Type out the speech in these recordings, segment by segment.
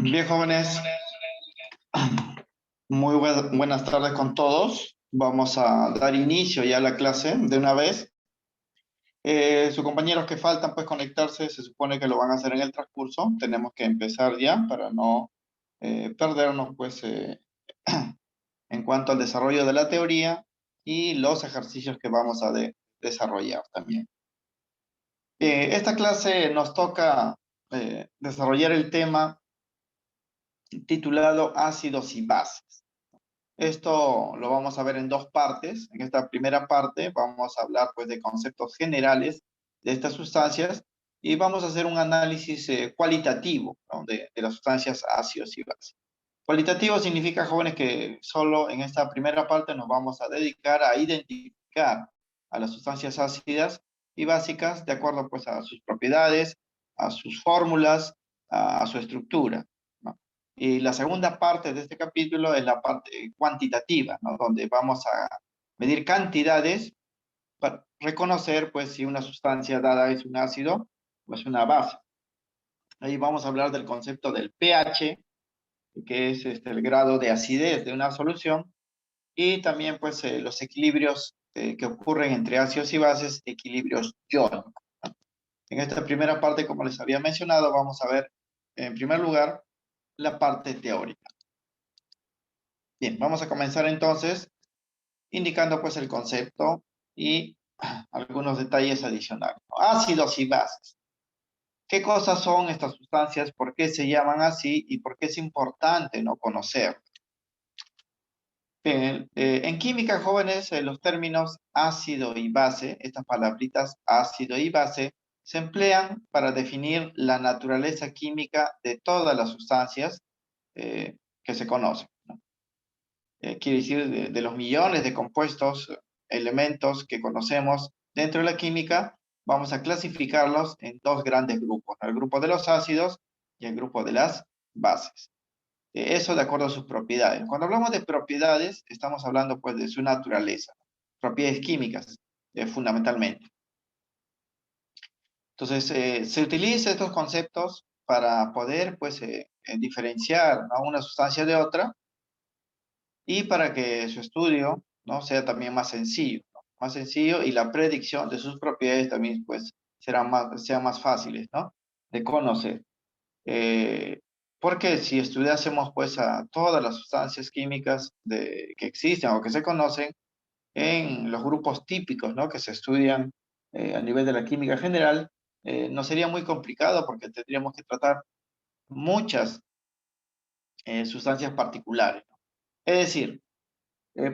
Bien, jóvenes, muy buenas tardes con todos. Vamos a dar inicio ya a la clase de una vez. Sus compañeros que faltan, pues conectarse, se supone que lo van a hacer en el transcurso. Tenemos que empezar ya para no perdernos, pues, en cuanto al desarrollo de la teoría y los ejercicios que vamos a desarrollar también. Esta clase nos toca desarrollar el tema titulado Ácidos y Bases. Esto lo vamos a ver en dos partes. En esta primera parte vamos a hablar pues de conceptos generales de estas sustancias y vamos a hacer un análisis cualitativo, ¿no? de las sustancias ácidos y bases. Cualitativo significa, jóvenes, que solo en esta primera parte nos vamos a dedicar a identificar a las sustancias ácidas y básicas de acuerdo pues a sus propiedades, a sus fórmulas, a su estructura, ¿no? Y la segunda parte de este capítulo es la parte cuantitativa, ¿no? Donde vamos a medir cantidades para reconocer pues si una sustancia dada es un ácido o es una base. Ahí vamos a hablar del concepto del pH, que es el grado de acidez de una solución, y también pues los equilibrios que ocurren entre ácidos y bases, equilibrios iónicos. En esta primera parte, como les había mencionado, vamos a ver en primer lugar la parte teórica. Bien, vamos a comenzar entonces indicando pues el concepto y algunos detalles adicionales. Ácidos y bases. ¿Qué cosas son estas sustancias? ¿Por qué se llaman así? ¿Y por qué es importante no conocer? En química, jóvenes, los términos ácido y base, estas palabritas ácido y base, se emplean para definir la naturaleza química de todas las sustancias que se conocen, ¿no? Quiere decir de los millones de compuestos, elementos que conocemos dentro de la química, vamos a clasificarlos en dos grandes grupos, ¿no? El grupo de los ácidos y el grupo de las bases. Eso de acuerdo a sus propiedades. Cuando hablamos de propiedades, estamos hablando pues de su naturaleza, propiedades químicas, fundamentalmente. Entonces, se utilizan estos conceptos para poder pues diferenciar, ¿no?, una sustancia de otra y para que su estudio, ¿no?, sea también más sencillo, ¿no? Más sencillo, y la predicción de sus propiedades también pues sean más fáciles, ¿no?, de conocer. Eh, Porque si estudiásemos pues a todas las sustancias químicas que existen o que se conocen en los grupos típicos, ¿no?, que se estudian a nivel de la química general, no sería muy complicado porque tendríamos que tratar muchas sustancias particulares, ¿no? Es decir,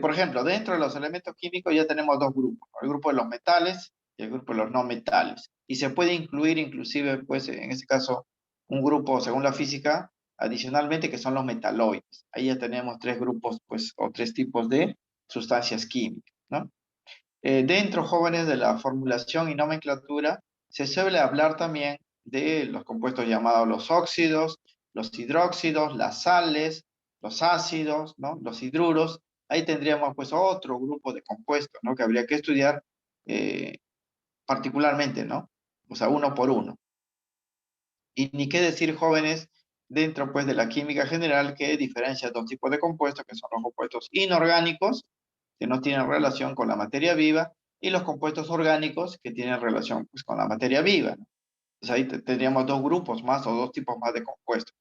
por ejemplo, dentro de los elementos químicos ya tenemos dos grupos, ¿no? El grupo de los metales y el grupo de los no metales. Y se puede incluir inclusive, pues, en este caso, un grupo, según la física, adicionalmente, que son los metaloides. Ahí ya tenemos tres grupos, pues, o tres tipos de sustancias químicas, ¿no? Dentro, jóvenes, de la formulación y nomenclatura, se suele hablar también de los compuestos llamados los óxidos, los hidróxidos, las sales, los ácidos, ¿no?, los hidruros. Ahí tendríamos pues otro grupo de compuestos, ¿no?, que habría que estudiar eh, particularmente, ¿no? O sea, uno por uno. Y ni qué decir, jóvenes, dentro pues de la química general, que diferencia dos tipos de compuestos, que son los compuestos inorgánicos, que no tienen relación con la materia viva, y los compuestos orgánicos, que tienen relación pues con la materia viva, ¿no? Entonces ahí tendríamos dos grupos más o dos tipos más de compuestos.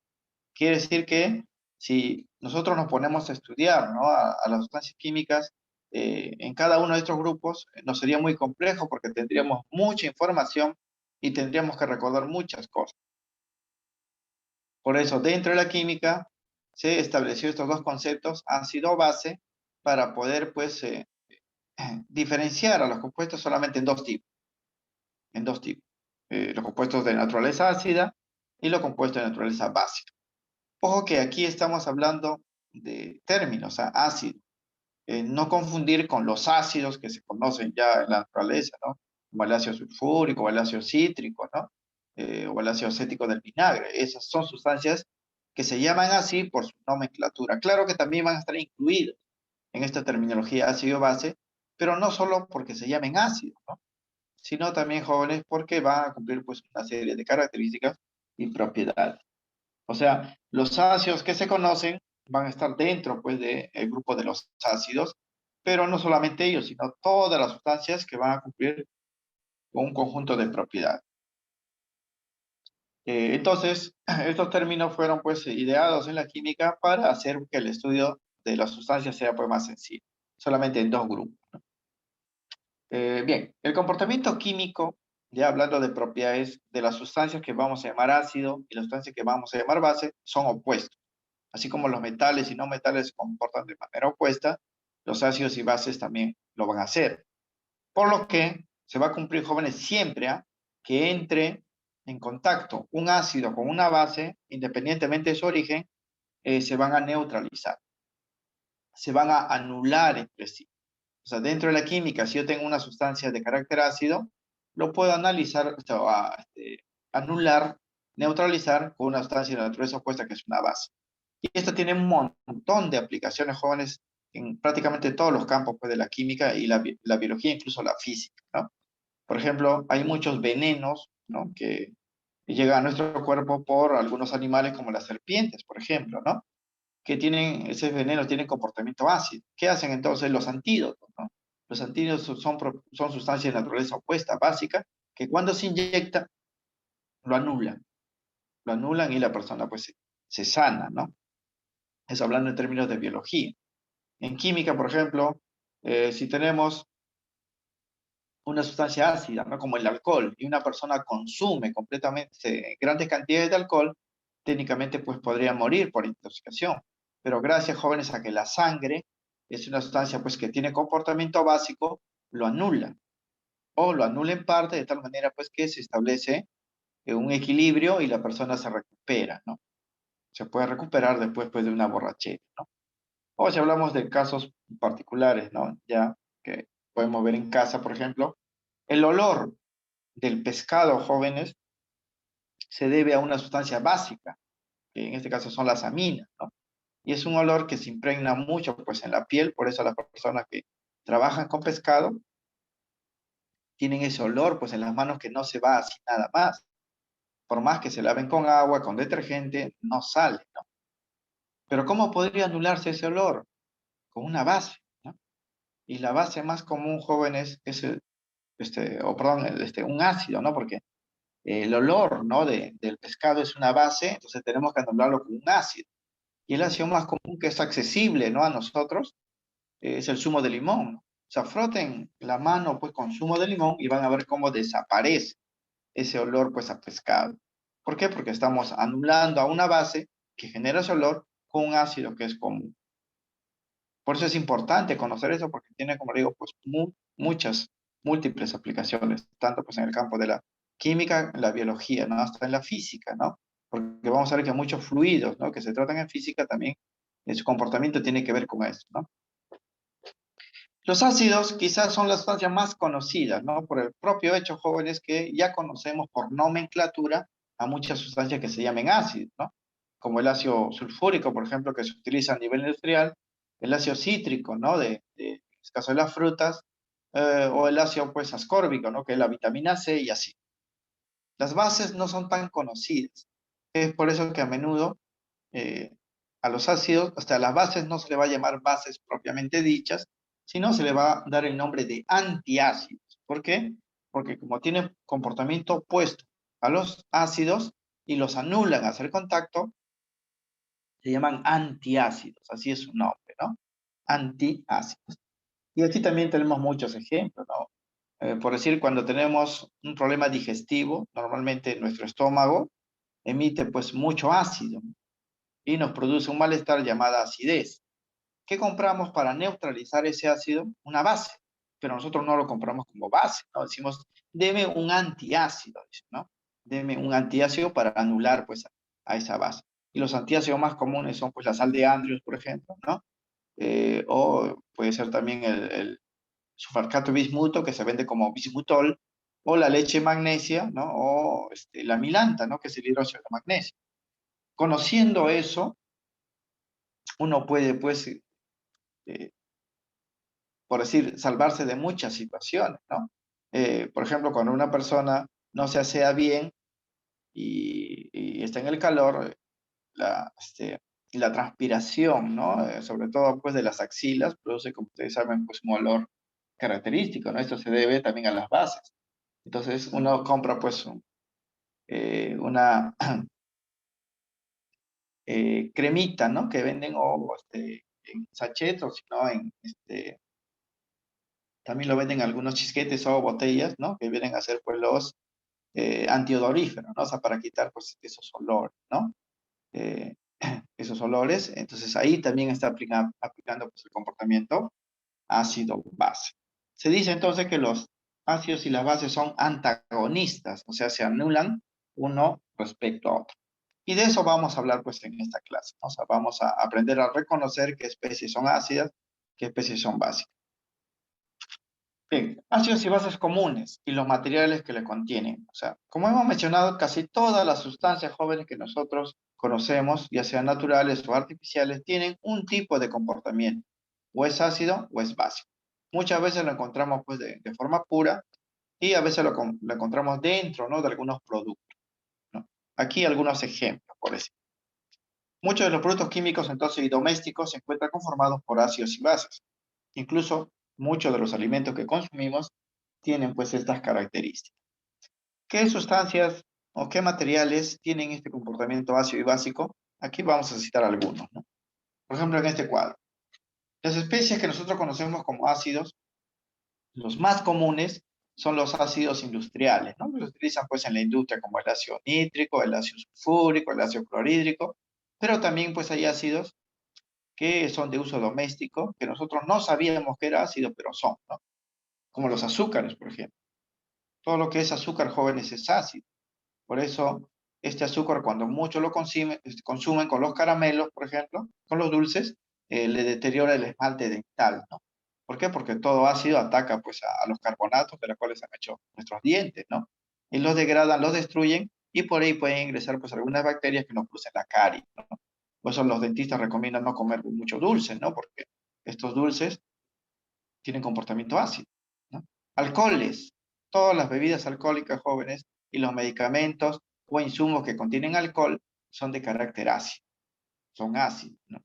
Quiere decir que si nosotros nos ponemos a estudiar, ¿no?, a las sustancias químicas en cada uno de estos grupos, nos sería muy complejo porque tendríamos mucha información y tendríamos que recordar muchas cosas. Por eso, dentro de la química se estableció estos dos conceptos, ácido-base, para poder pues diferenciar a los compuestos solamente en dos tipos. Los compuestos de naturaleza ácida y los compuestos de naturaleza básica. Ojo que aquí estamos hablando de términos, ácido. No confundir con los ácidos que se conocen ya en la naturaleza, ¿no? Como el ácido sulfúrico, o el ácido cítrico, ¿no? O el ácido acético del vinagre. Esas son sustancias que se llaman así por su nomenclatura. Claro que también van a estar incluidos en esta terminología ácido-base, pero no solo porque se llamen ácidos, ¿no?, sino también, jóvenes, porque van a cumplir pues una serie de características y propiedades. O sea, los ácidos que se conocen van a estar dentro, pues, del grupo de los ácidos, pero no solamente ellos, sino todas las sustancias que van a cumplir con un conjunto de propiedades. Entonces, estos términos fueron, pues, ideados en la química para hacer que el estudio de las sustancias sea, pues, más sencillo, solamente en dos grupos. Bien, el comportamiento químico, ya hablando de propiedades de las sustancias que vamos a llamar ácido y las sustancias que vamos a llamar base, son opuestos. Así como los metales y no metales se comportan de manera opuesta, los ácidos y bases también lo van a hacer. Por lo que se va a cumplir, jóvenes, siempre que entre en contacto un ácido con una base, independientemente de su origen, se van a neutralizar, se van a anular entre sí. O sea, dentro de la química, si yo tengo una sustancia de carácter ácido, lo puedo analizar, anular, neutralizar con una sustancia de naturaleza opuesta que es una base. Y esto tiene un montón de aplicaciones, jóvenes, en prácticamente todos los campos, pues, de la química y la biología, incluso la física, ¿no? Por ejemplo, hay muchos venenos, ¿no?, que llegan a nuestro cuerpo por algunos animales como las serpientes, por ejemplo, ¿no?, que tienen, ese veneno tiene comportamiento ácido. ¿Qué hacen entonces los antídotos, no? Los antídotos son sustancias de naturaleza opuesta, básica, que cuando se inyecta, lo anulan. Lo anulan y la persona, pues, se sana, ¿no? Eso hablando en términos de biología. En química, por ejemplo, si tenemos una sustancia ácida, ¿no?, como el alcohol, y una persona consume completamente grandes cantidades de alcohol, técnicamente, pues, podría morir por intoxicación. Pero gracias, jóvenes, a que la sangre es una sustancia, pues, que tiene comportamiento básico, lo anula, o lo anula en parte, de tal manera, pues, que se establece un equilibrio y la persona se recupera, ¿no? Se puede recuperar después, pues, de una borrachera, ¿no? O si hablamos de casos particulares, ¿no?, ya que podemos ver en casa, por ejemplo, el olor del pescado, jóvenes, se debe a una sustancia básica, que en este caso son las aminas, ¿no? Y es un olor que se impregna mucho, pues, en la piel, por eso las personas que trabajan con pescado tienen ese olor, pues, en las manos, que no se va así nada más. Por más que se laven con agua, con detergente, no sale, ¿no? Pero ¿cómo podría anularse ese olor? Con una base, ¿no? Y la base más común, jóvenes, es un ácido, ¿no? Porque el olor, ¿no?, del pescado es una base, entonces tenemos que anularlo con un ácido. Y el ácido más común, que es accesible, ¿no?, a nosotros, es el zumo de limón, ¿no? O sea, froten la mano, pues, con zumo de limón y van a ver cómo desaparece ese olor, pues, a pescado. ¿Por qué? Porque estamos anulando a una base que genera ese olor con un ácido que es común. Por eso es importante conocer eso, porque tiene, como le digo, pues, muchas, múltiples aplicaciones, tanto, pues, en el campo de la química, la biología, ¿no?, hasta en la física, ¿no? Porque vamos a ver que muchos fluidos, ¿no?, que se tratan en física también, su comportamiento tiene que ver con eso, ¿no? Los ácidos quizás son las sustancias más conocidas, ¿no?, por el propio hecho, jóvenes, que ya conocemos por nomenclatura a muchas sustancias que se llamen ácidos, ¿no? Como el ácido sulfúrico, por ejemplo, que se utiliza a nivel industrial, el ácido cítrico, ¿no?, en el caso de las frutas, o el ácido, pues, ascórbico, ¿no?, que es la vitamina C, y así. Las bases no son tan conocidas. Es por eso que a menudo, eh, a los ácidos, hasta a las bases, no se le va a llamar bases propiamente dichas, sino se le va a dar el nombre de antiácidos. ¿Por qué? Porque como tienen comportamiento opuesto a los ácidos y los anulan al hacer contacto, se llaman antiácidos. Así es su nombre, ¿no? Antiácidos. Y aquí también tenemos muchos ejemplos, ¿no? Por decir, cuando tenemos un problema digestivo, normalmente nuestro estómago emite, pues, mucho ácido y nos produce un malestar llamada acidez. ¿Qué compramos para neutralizar ese ácido? Una base, pero nosotros no lo compramos como base, ¿no? Decimos, deme un antiácido, ¿no? Deme un antiácido para anular, pues, a esa base. Y los antiácidos más comunes son, pues, la sal de Andrews, por ejemplo, ¿no? O puede ser también el sulfato bismuto, que se vende como bismutol, o la leche magnesia, ¿no? O la milanta, ¿no?, que es el hidróxido de magnesio. Conociendo eso, uno puede, pues, eh, por decir, salvarse de muchas situaciones, ¿no? Por ejemplo, cuando una persona no se asea bien y está en el calor, la transpiración, ¿no? Sobre todo, pues, de las axilas, produce, como ustedes saben, pues, un olor característico, ¿no? Esto se debe también a las bases. Entonces, uno compra, pues, una cremita, ¿no? Que venden en sachets o si no, también lo venden algunos chisquetes o botellas, ¿no? Que vienen a ser, pues, los antiodoríferos, ¿no? O sea, para quitar, pues, esos olores, ¿no? Eh, esos olores. Entonces, ahí también está aplicando, pues, el comportamiento ácido-base. Se dice entonces que los ácidos y las bases son antagonistas, o sea, se anulan uno respecto a otro. Y de eso vamos a hablar, pues, en esta clase, ¿no? O sea, vamos a aprender a reconocer qué especies son ácidas, qué especies son básicas. Bien, ácidos y bases comunes y los materiales que le contienen. O sea, como hemos mencionado, casi todas las sustancias jóvenes que nosotros conocemos, ya sean naturales o artificiales, tienen un tipo de comportamiento. O es ácido o es básico. Muchas veces lo encontramos, pues, de forma pura y a veces lo encontramos dentro, ¿no? De algunos productos, ¿no? Aquí algunos ejemplos, por ejemplo. Muchos de los productos químicos, entonces, y domésticos se encuentran conformados por ácidos y bases. Incluso muchos de los alimentos que consumimos tienen, pues, estas características. ¿Qué sustancias o qué materiales tienen este comportamiento ácido y básico? Aquí vamos a citar algunos, ¿no? Por ejemplo, en este cuadro. Las especies que nosotros conocemos como ácidos, los más comunes son los ácidos industriales, ¿no? Que los utilizan, pues, en la industria, como el ácido nítrico, el ácido sulfúrico, el ácido clorhídrico, pero también, pues, hay ácidos que son de uso doméstico, que nosotros no sabíamos que era ácido, pero son, ¿no? Como los azúcares, por ejemplo. Todo lo que es azúcar, jóvenes, es ácido. Por eso, este azúcar, cuando muchos lo consumen con los caramelos, por ejemplo, con los dulces, le deteriora el esmalte dental, ¿no? ¿Por qué? Porque todo ácido ataca, pues, a los carbonatos de los cuales han hecho nuestros dientes, ¿no? Y los degradan, los destruyen, y por ahí pueden ingresar, pues, algunas bacterias que nos producen la caries, ¿no? Por eso los dentistas recomiendan no comer mucho dulce, ¿no? Porque estos dulces tienen comportamiento ácido, ¿no? Alcoholes, todas las bebidas alcohólicas jóvenes y los medicamentos o insumos que contienen alcohol son de carácter ácido, son ácidos, ¿no?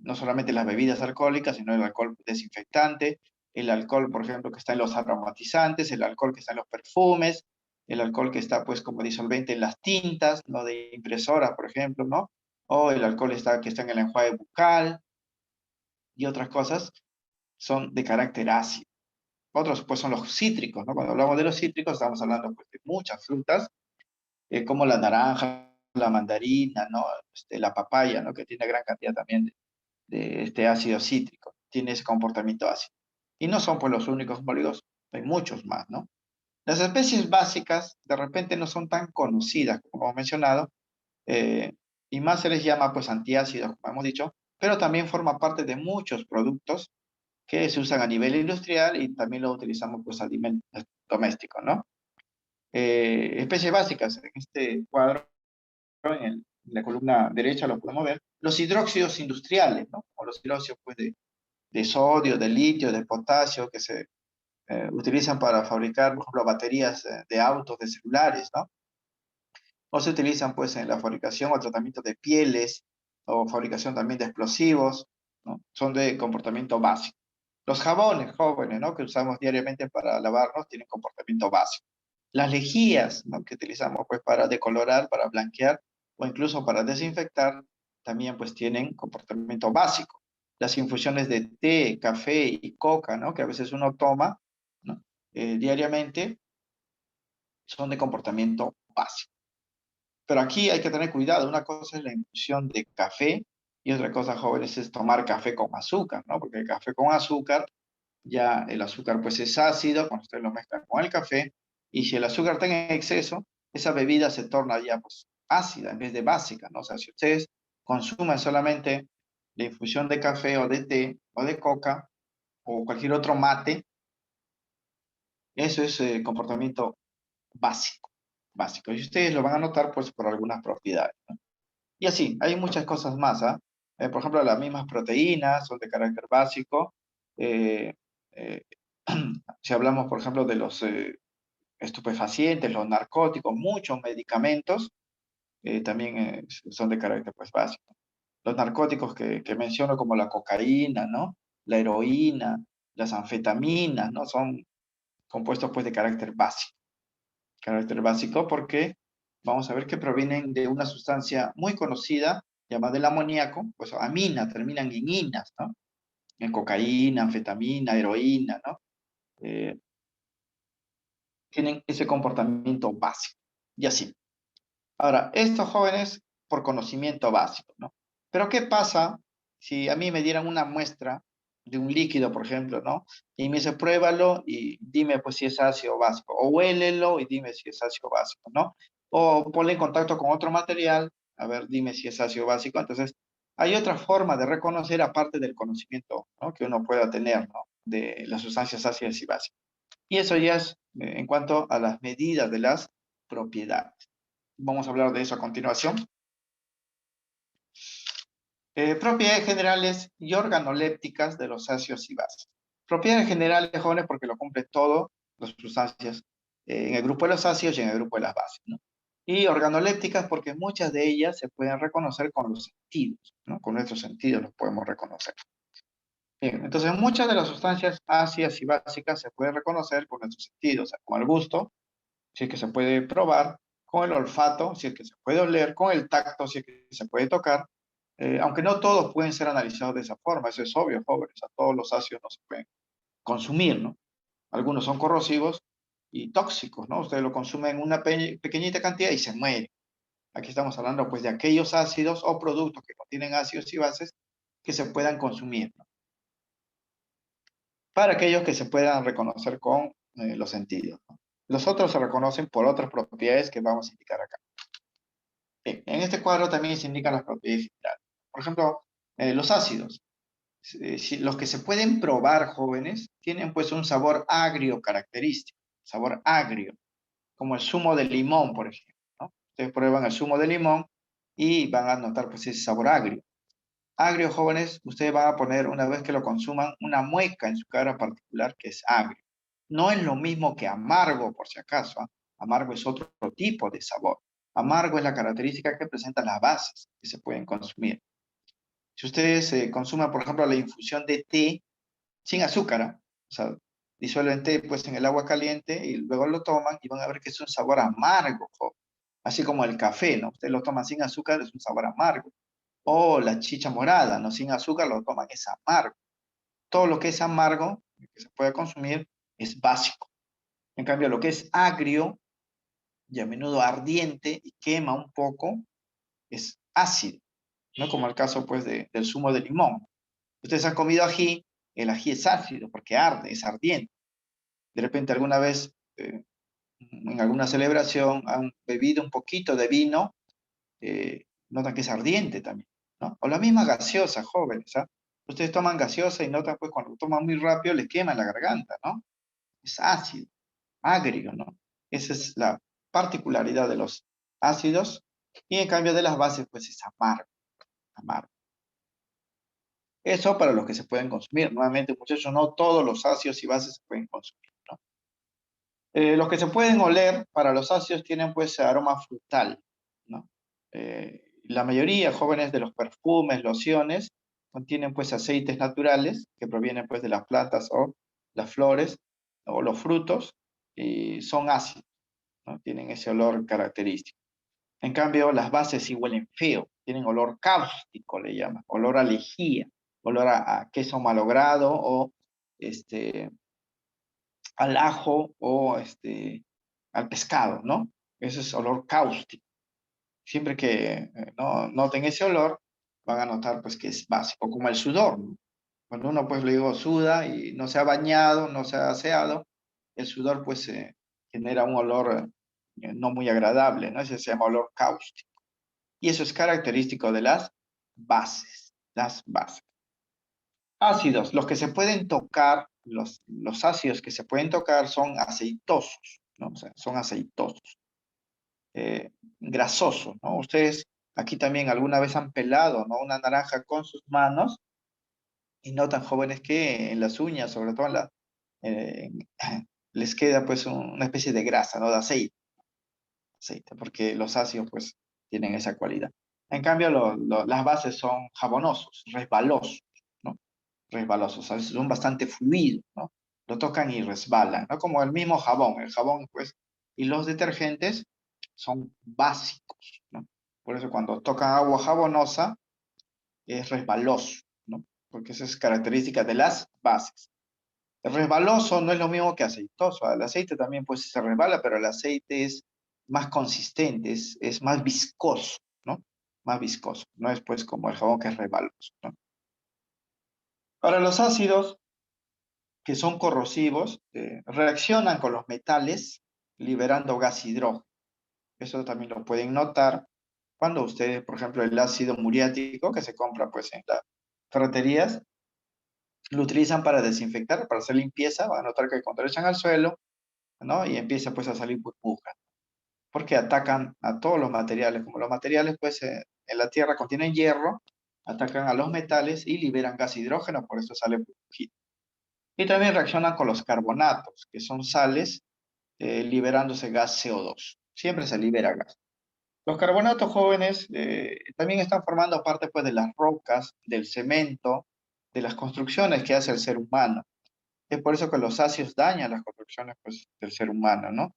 No solamente las bebidas alcohólicas, sino el alcohol desinfectante, el alcohol, por ejemplo, que está en los aromatizantes, el alcohol que está en los perfumes, el alcohol que está, pues, como disolvente en las tintas, ¿no? De impresora, por ejemplo, ¿no? O el alcohol que está en el enjuague bucal y otras cosas son de carácter ácido. Otros, pues, son los cítricos, ¿no? Cuando hablamos de los cítricos, estamos hablando, pues, de muchas frutas, como la naranja, la mandarina, ¿no? La papaya, ¿no? Que tiene gran cantidad también de este ácido cítrico, tiene ese comportamiento ácido. Y no son, pues, los únicos molidos, hay muchos más, ¿no? Las especies básicas, de repente, no son tan conocidas, como hemos mencionado, eh, y más se les llama, pues, antiácidos, como hemos dicho, pero también forma parte de muchos productos que se usan a nivel industrial y también lo utilizamos, pues, a nivel doméstico, ¿no? Especies básicas, en este cuadro, en la columna derecha lo podemos ver, los hidróxidos industriales, ¿no? O los hidróxidos, pues, de sodio, de litio, de potasio, que se utilizan para fabricar, por ejemplo, baterías de autos, de celulares, ¿no? O se utilizan, pues, en la fabricación o tratamiento de pieles, o fabricación también de explosivos, ¿no? Son de comportamiento básico. Los jabones jóvenes, ¿no? Que usamos diariamente para lavarnos, tienen comportamiento básico. Las lejías, ¿no? Que utilizamos, pues, para decolorar, para blanquear, o incluso para desinfectar, también, pues, tienen comportamiento básico. Las infusiones de té, café y coca, ¿no? Que a veces uno toma, ¿no? Diariamente, son de comportamiento básico. Pero aquí hay que tener cuidado. Una cosa es la infusión de café y otra cosa, jóvenes, es tomar café con azúcar, ¿no? Porque el café con azúcar, ya el azúcar, pues, es ácido cuando ustedes lo mezclan con el café, y si el azúcar está en exceso, esa bebida se torna ya, pues, ácida en vez de básica, ¿no? O sea, si ustedes consumen solamente la infusión de café o de té o de coca o cualquier otro mate, eso es comportamiento básico, básico. Y ustedes lo van a notar, pues, por algunas propiedades, ¿no? Y así, hay muchas cosas más, ¿ah? Por ejemplo, las mismas proteínas son de carácter básico. Eh, eh, si hablamos, por ejemplo, de los estupefacientes, los narcóticos, muchos medicamentos también son de carácter pues básico. Los narcóticos que menciono como la cocaína, ¿no? La heroína, las anfetaminas, ¿no? Son compuestos pues de carácter básico. Carácter básico porque vamos a ver que provienen de una sustancia muy conocida llamada el amoníaco, pues amina, terminan en inas, ¿no? En cocaína, anfetamina, heroína, ¿no? Eh, Tienen ese comportamiento básico. Y así. Ahora, estos jóvenes por conocimiento básico, ¿no? Pero ¿qué pasa si a mí me dieran una muestra de un líquido, por ejemplo, ¿no? Y me dice, pruébalo y dime pues si es ácido básico, o huélelo y dime si es ácido básico, ¿no? O ponle en contacto con otro material, a ver, dime si es ácido básico. Entonces, hay otra forma de reconocer aparte del conocimiento, ¿no? Que uno pueda tener, ¿no? De las sustancias ácidas y básicas. Y eso ya es en cuanto a las medidas de las propiedades. Vamos a hablar de eso a continuación. Propiedades generales y organolépticas de los ácidos y bases. Propiedades generales, jóvenes, porque lo cumplen todas las sustancias en el grupo de los ácidos y en el grupo de las bases, ¿no? Y organolépticas porque muchas de ellas se pueden reconocer con los sentidos, ¿no? Con nuestros sentidos los podemos reconocer. Bien, entonces muchas de las sustancias ácidas y básicas se pueden reconocer con nuestros sentidos, o sea, con el gusto, si es que se puede probar, con el olfato, si es que se puede oler, con el tacto, si es que se puede tocar, aunque no todos pueden ser analizados de esa forma, eso es obvio, jóvenes, a todos los ácidos no se pueden consumir, ¿no? Algunos son corrosivos y tóxicos, ¿no? Ustedes lo consumen en una pequeñita cantidad y se muere. Aquí estamos hablando, pues, de aquellos ácidos o productos que contienen ácidos y bases que se puedan consumir, ¿no? Para aquellos que se puedan reconocer con los sentidos, ¿no? Los otros se reconocen por otras propiedades que vamos a indicar acá. Bien, en este cuadro también se indican las propiedades generales. Por ejemplo, los ácidos. Los que se pueden probar, jóvenes, tienen pues un sabor agrio característico, sabor agrio, como el zumo de limón, por ejemplo, ¿no? Ustedes prueban el zumo de limón y van a notar pues ese sabor agrio. Agrio, jóvenes, ustedes van a poner, una vez que lo consuman, una mueca en su cara particular que es agrio. No es lo mismo que amargo, por si acaso, ¿eh? Amargo es otro tipo de sabor. Amargo es la característica que presentan las bases que se pueden consumir. Si ustedes consumen, por ejemplo, la infusión de té sin azúcar, ¿eh? O sea, disuelven té pues, en el agua caliente y luego lo toman y van a ver que es un sabor amargo, así como el café, ¿no? Ustedes lo toman sin azúcar, es un sabor amargo. O la chicha morada, ¿no? Sin azúcar lo toman, es amargo. Todo lo que es amargo, que se puede consumir, es básico. En cambio, lo que es agrio y a menudo ardiente y quema un poco, es ácido, ¿no? Como el caso, pues, del zumo de limón. Ustedes han comido ají, el ají es ácido porque arde, es ardiente. De repente, alguna vez, en alguna celebración, han bebido un poquito de vino, notan que es ardiente también, ¿no? O la misma gaseosa, jóvenes, ¿ah? Ustedes toman gaseosa y notan, pues, cuando lo toman muy rápido, les quema la garganta, ¿no? Es ácido, agrio, ¿no? Esa es la particularidad de los ácidos, y en cambio de las bases, pues es amargo, amargo. Eso para los que se pueden consumir. Nuevamente, muchachos, no todos los ácidos y bases se pueden consumir, ¿no? Los que se pueden oler para los ácidos tienen, pues, aroma frutal, ¿no? La mayoría, jóvenes, de los perfumes, lociones, contienen, pues, aceites naturales que provienen, pues, de las plantas o las flores o los frutos, y son ácidos, ¿no? Tienen ese olor característico. En cambio, las bases sí huelen feo, tienen olor cáustico, le llaman, olor a lejía, olor a queso malogrado o este, al ajo o al pescado, ¿no? Ese es olor cáustico. Siempre que no noten ese olor, van a notar pues que es básico, como el sudor, ¿no? Cuando uno pues le digo suda y no se ha bañado, no se ha aseado, el sudor pues genera un olor no muy agradable, ¿no? Ese se llama olor cáustico. Y eso es característico de las bases, las bases. Ácidos, los que se pueden tocar, los ácidos que se pueden tocar son aceitosos, ¿no? O sea, son aceitosos, grasosos, ¿no? Ustedes aquí también alguna vez han pelado, ¿no? Una naranja con sus manos y notan, jóvenes, que en las uñas, sobre todo eh, les queda pues una especie de grasa, ¿no? De aceite, aceite, porque los ácidos pues tienen esa cualidad. En cambio, las bases son jabonosos, resbalosos, ¿no? Resbalosos, a veces son bastante fluidos, ¿no? Lo tocan y resbalan, ¿no? Como el mismo jabón, el jabón, pues, y los detergentes son básicos, ¿no? Por eso cuando tocan agua jabonosa es resbaloso, ¿no? Porque esa es característica de las bases. El resbaloso no es lo mismo que aceitoso. El aceite también pues se resbala, pero el aceite es más consistente, es más viscoso, ¿no? Más viscoso. No es pues como el jabón que es resbaloso, ¿no? Para los ácidos que son corrosivos, reaccionan con los metales liberando gas hidrógeno. Eso también lo pueden notar cuando ustedes, por ejemplo, el ácido muriático que se compra pues en las ferreterías, lo utilizan para desinfectar, para hacer limpieza. Van a notar que cuando lo echan al suelo, ¿no? Y empieza pues a salir burbujas, porque atacan a todos los materiales. Como los materiales pues en la Tierra contienen hierro, atacan a los metales y liberan gas hidrógeno, por eso sale burbujita. Y también reaccionan con los carbonatos, que son sales, liberándose gas CO2. Siempre se libera gas. Los carbonatos jóvenes también están formando parte pues de las rocas, del cemento, de las construcciones que hace el ser humano. Es por eso que los ácidos dañan las construcciones pues, del ser humano, ¿no?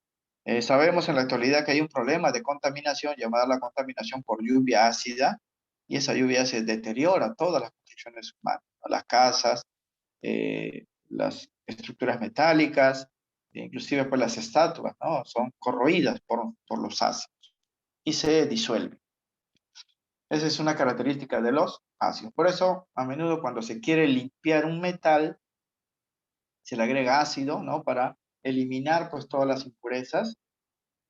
Sabemos en la actualidad que hay un problema de contaminación llamada la contaminación por lluvia ácida, y esa lluvia se deteriora todas las construcciones humanas, ¿no? Las casas, las estructuras metálicas, inclusive pues las estatuas, ¿no? Son corroídas por los ácidos y se disuelven. Esa es una característica de los ácidos. Por eso, a menudo cuando se quiere limpiar un metal, se le agrega ácido, ¿no? Para eliminar pues todas las impurezas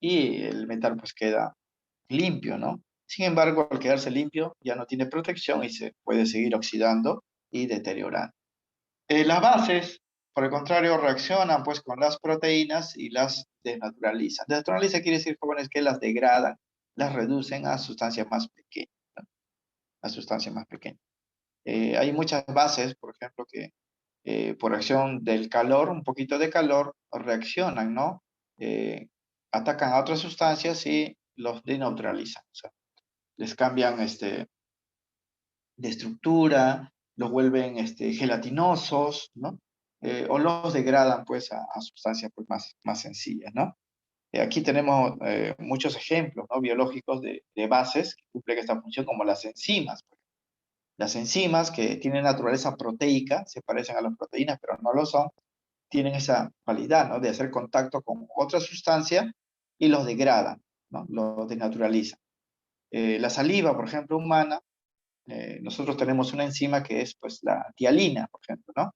y el metal pues queda limpio, ¿no? Sin embargo, al quedarse limpio ya no tiene protección y se puede seguir oxidando y deteriorando. Las bases, por el contrario, reaccionan pues con las proteínas y las desnaturalizan. Desnaturaliza quiere decir, jóvenes, que las degradan, las reducen a sustancias más pequeñas, ¿no? A sustancias más pequeñas. Hay muchas bases, por ejemplo, que por acción del calor, un poquito de calor, reaccionan, ¿no? Eh, Atacan a otras sustancias y los deneutralizan. O sea, les cambian de estructura, los vuelven gelatinosos, ¿no? O los degradan, pues, a sustancias pues, más sencillas, ¿no? Aquí tenemos muchos ejemplos, ¿no? Biológicos de bases que cumplen esta función, como las enzimas. Las enzimas, que tienen naturaleza proteica, se parecen a las proteínas, pero no lo son, tienen esa cualidad, ¿no? De hacer contacto con otra sustancia y los degradan, ¿no? Los desnaturalizan. La saliva, por ejemplo, humana, nosotros tenemos una enzima que es pues la tialina, por ejemplo, ¿no?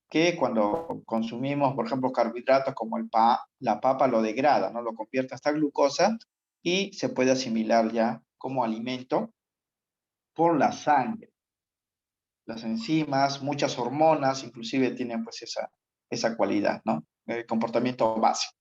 Que cuando consumimos, por ejemplo, carbohidratos como la papa lo degrada, ¿no? Lo convierte hasta glucosa y se puede asimilar ya como alimento por la sangre. Las enzimas, muchas hormonas, inclusive tienen pues esa cualidad, ¿no? El comportamiento básico.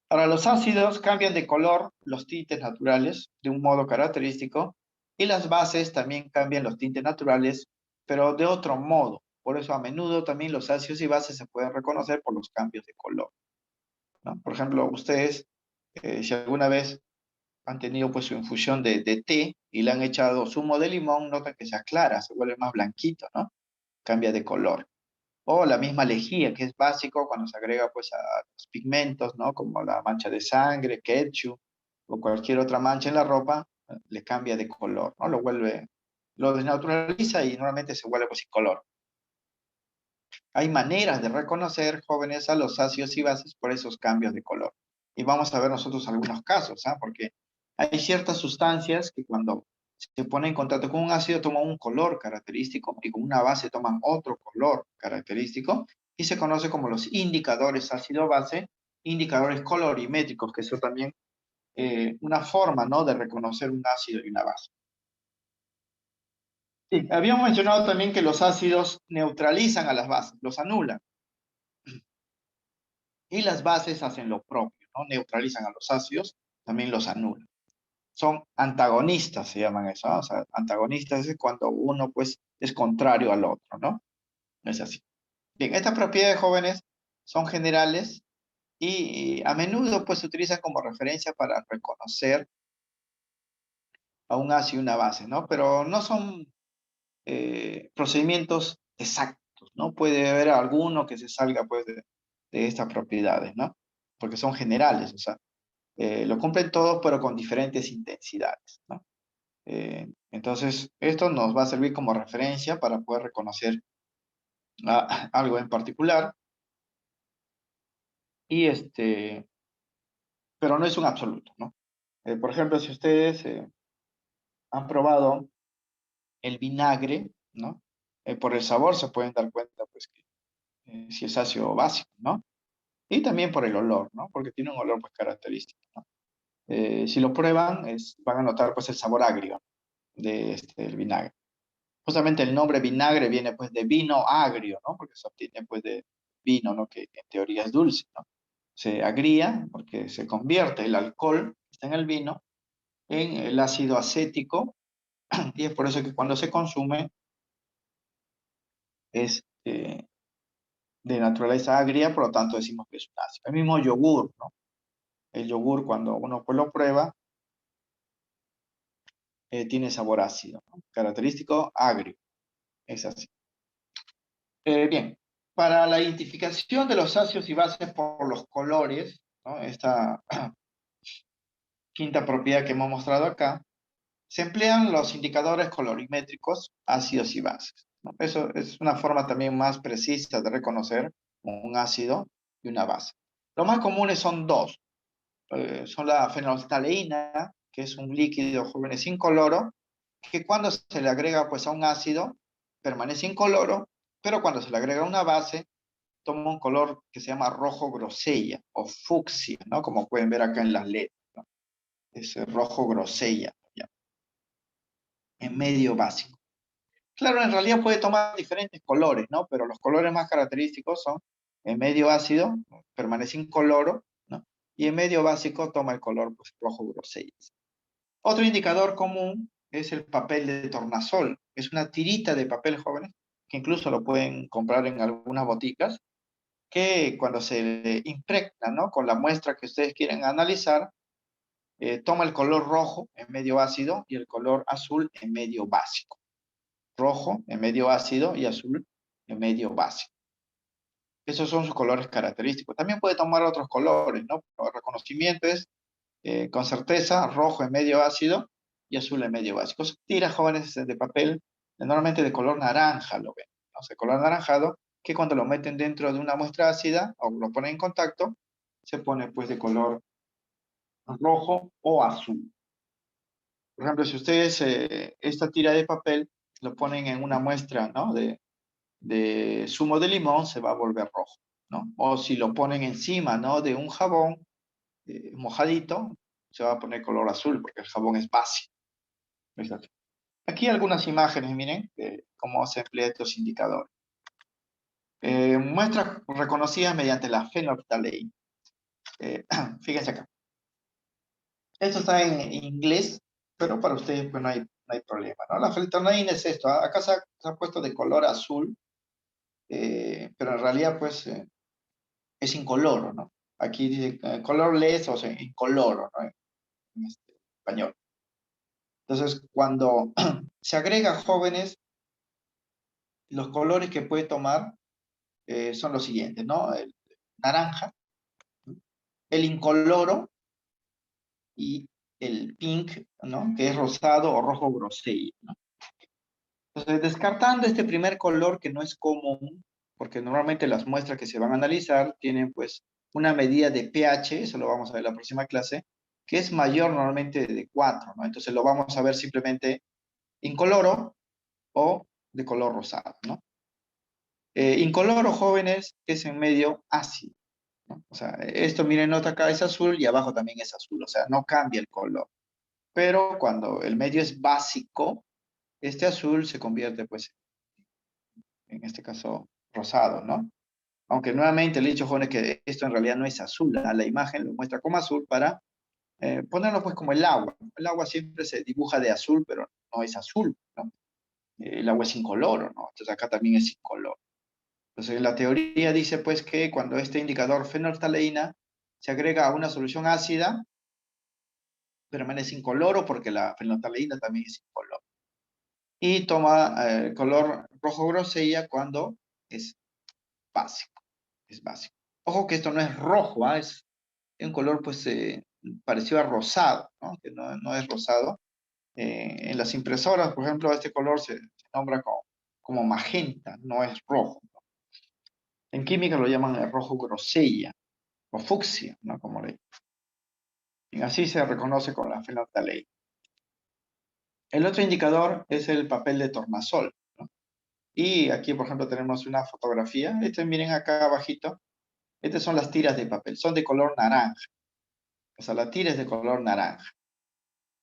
Para los ácidos cambian de color los tintes naturales de un modo característico y las bases también cambian los tintes naturales, pero de otro modo. Por eso a menudo también los ácidos y bases se pueden reconocer por los cambios de color, ¿no? Por ejemplo, ustedes, si alguna vez han tenido pues su infusión de té y le han echado zumo de limón, notan que se aclara, se vuelve más blanquito, ¿no? Cambia de color. O la misma lejía, que es básico cuando se agrega pues a los pigmentos, ¿no? Como la mancha de sangre, ketchup o cualquier otra mancha en la ropa, le cambia de color, ¿no? Lo desnaturaliza y normalmente se vuelve pues sin color. Hay maneras de reconocer, jóvenes, a los ácidos y bases por esos cambios de color. Y vamos a ver nosotros algunos casos, ¿ah? Porque hay ciertas sustancias que cuando se pone en contacto con un ácido toman un color característico y con una base toman otro color característico y se conoce como los indicadores ácido-base, indicadores colorimétricos, que son también una forma, ¿no? De reconocer un ácido y una base. Sí, habíamos mencionado también que los ácidos neutralizan a las bases, los anulan. Y las bases hacen lo propio, ¿no? Neutralizan a los ácidos, también los anulan. Son antagonistas, se llaman eso, ¿no? O sea, antagonistas es cuando uno, pues, es contrario al otro, ¿no? Es así. Bien, estas propiedades, jóvenes, son generales y a menudo, pues, se utilizan como referencia para reconocer a un ácido y una base, ¿no? Pero no son procedimientos exactos, ¿no? Puede haber alguno que se salga, pues, de estas propiedades, ¿no? Porque son generales, o sea, lo cumplen todos, pero con diferentes intensidades, ¿no? Entonces, esto nos va a servir como referencia para poder reconocer algo en particular, y pero no es un absoluto, ¿no? Por ejemplo, si ustedes han probado el vinagre, ¿no? Por el sabor se pueden dar cuenta, pues, que si es ácido o básico, ¿no? Y también por el olor, ¿no? Porque tiene un olor, pues, característico, ¿no? Si lo prueban, van a notar, pues, el sabor agrio del vinagre. Justamente el nombre vinagre viene, pues, de vino agrio, ¿no? Porque se obtiene, pues, de vino, ¿no? Que en teoría es dulce, ¿no? Se agría porque se convierte el alcohol que está en el vino en el ácido acético, y es por eso que cuando se consume es de naturaleza agria, por lo tanto decimos que es un ácido. El mismo yogur, ¿no? El yogur, cuando uno, pues, lo prueba, tiene sabor ácido, ¿no? Característico agrio, es así. Bien, para la identificación de los ácidos y bases por los colores, ¿no? Esta quinta propiedad que hemos mostrado acá, se emplean los indicadores colorimétricos ácidos y bases, ¿no? Eso es una forma también más precisa de reconocer un ácido y una base. Los más comunes son dos. Son la fenolftaleína, que es un líquido, jóvenes, incoloro, que cuando se le agrega, pues, a un ácido permanece incoloro, pero cuando se le agrega una base toma un color que se llama rojo grosella o fucsia, ¿no? Como pueden ver acá en las letras, ¿no? Es rojo grosella, ¿ya? En medio básico. Claro, en realidad puede tomar diferentes colores, ¿no? Pero los colores más característicos son en medio ácido, permanece incoloro, ¿no? Y en medio básico toma el color, pues, rojo grosella. Otro indicador común es el papel de tornasol. Es una tirita de papel, jóvenes, que incluso lo pueden comprar en algunas boticas, que cuando se le impregna, ¿no? Con la muestra que ustedes quieren analizar, toma el color rojo en medio ácido y el color azul en medio básico. Rojo en medio ácido y azul en medio básico. Esos son sus colores característicos. También puede tomar otros colores, ¿no? El reconocimiento es, con certeza, rojo en medio ácido y azul en medio básico. Son tiras, jóvenes, de papel, normalmente de color naranja, lo ven, ¿no? O sea, color anaranjado, que cuando lo meten dentro de una muestra ácida o lo ponen en contacto, se pone, pues, de color rojo o azul. Por ejemplo, si ustedes esta tira de papel lo ponen en una muestra, ¿no? de zumo de limón, se va a volver rojo, ¿no? O si lo ponen encima, ¿no? De un jabón mojadito, se va a poner color azul porque el jabón es básico. Exacto. Aquí algunas imágenes, miren, cómo se emplean estos indicadores. Muestras reconocidas mediante la fenolftaleína. Fíjense acá. Esto está en inglés, pero para ustedes, pues, no hay problema, ¿no? La fenolftaleína es esto. Acá se ha puesto de color azul, pero en realidad, pues, es incoloro, ¿no? Aquí dice colorless, o sea, incoloro, ¿no? En español. Entonces, cuando se agrega, jóvenes, los colores que puede tomar son los siguientes, ¿no? El naranja, el incoloro y el pink, ¿no? Que es rosado o rojo grosella, ¿no? Entonces, descartando este primer color que no es común, porque normalmente las muestras que se van a analizar tienen, pues, una medida de pH, eso lo vamos a ver en la próxima clase, que es mayor normalmente de 4, ¿no? Entonces lo vamos a ver simplemente incoloro o de color rosado, ¿no? Incoloro, jóvenes, es en medio ácido, ¿no? O sea, esto, miren, nota acá es azul y abajo también es azul, o sea, no cambia el color. Pero cuando el medio es básico, este azul se convierte, pues, en este caso, rosado, ¿no? Aunque nuevamente le he dicho, jóvenes, que esto en realidad no es azul, la imagen lo muestra como azul para ponerlo, pues, como el agua. El agua siempre se dibuja de azul, pero no es azul, ¿no? El agua es incoloro, ¿no? Entonces acá también es incoloro. Entonces la teoría dice, pues, que cuando este indicador fenolftaleína se agrega a una solución ácida, permanece incoloro porque la fenolftaleína también es incoloro. Y toma color rojo grosella cuando es básico, es básico. Ojo que esto no es rojo, es un color pues parecido a rosado, ¿no? Que no es rosado. En las impresoras, por ejemplo, este color se nombra como magenta, no es rojo. En química lo llaman el rojo grosella o fucsia, ¿no? Como le y así se reconoce con la fenolftaleína. El otro indicador es el papel de tornasol, ¿no? Y aquí, por ejemplo, tenemos una fotografía. Miren acá abajito. Estas son las tiras de papel. Son de color naranja. O sea, la tira es de color naranja.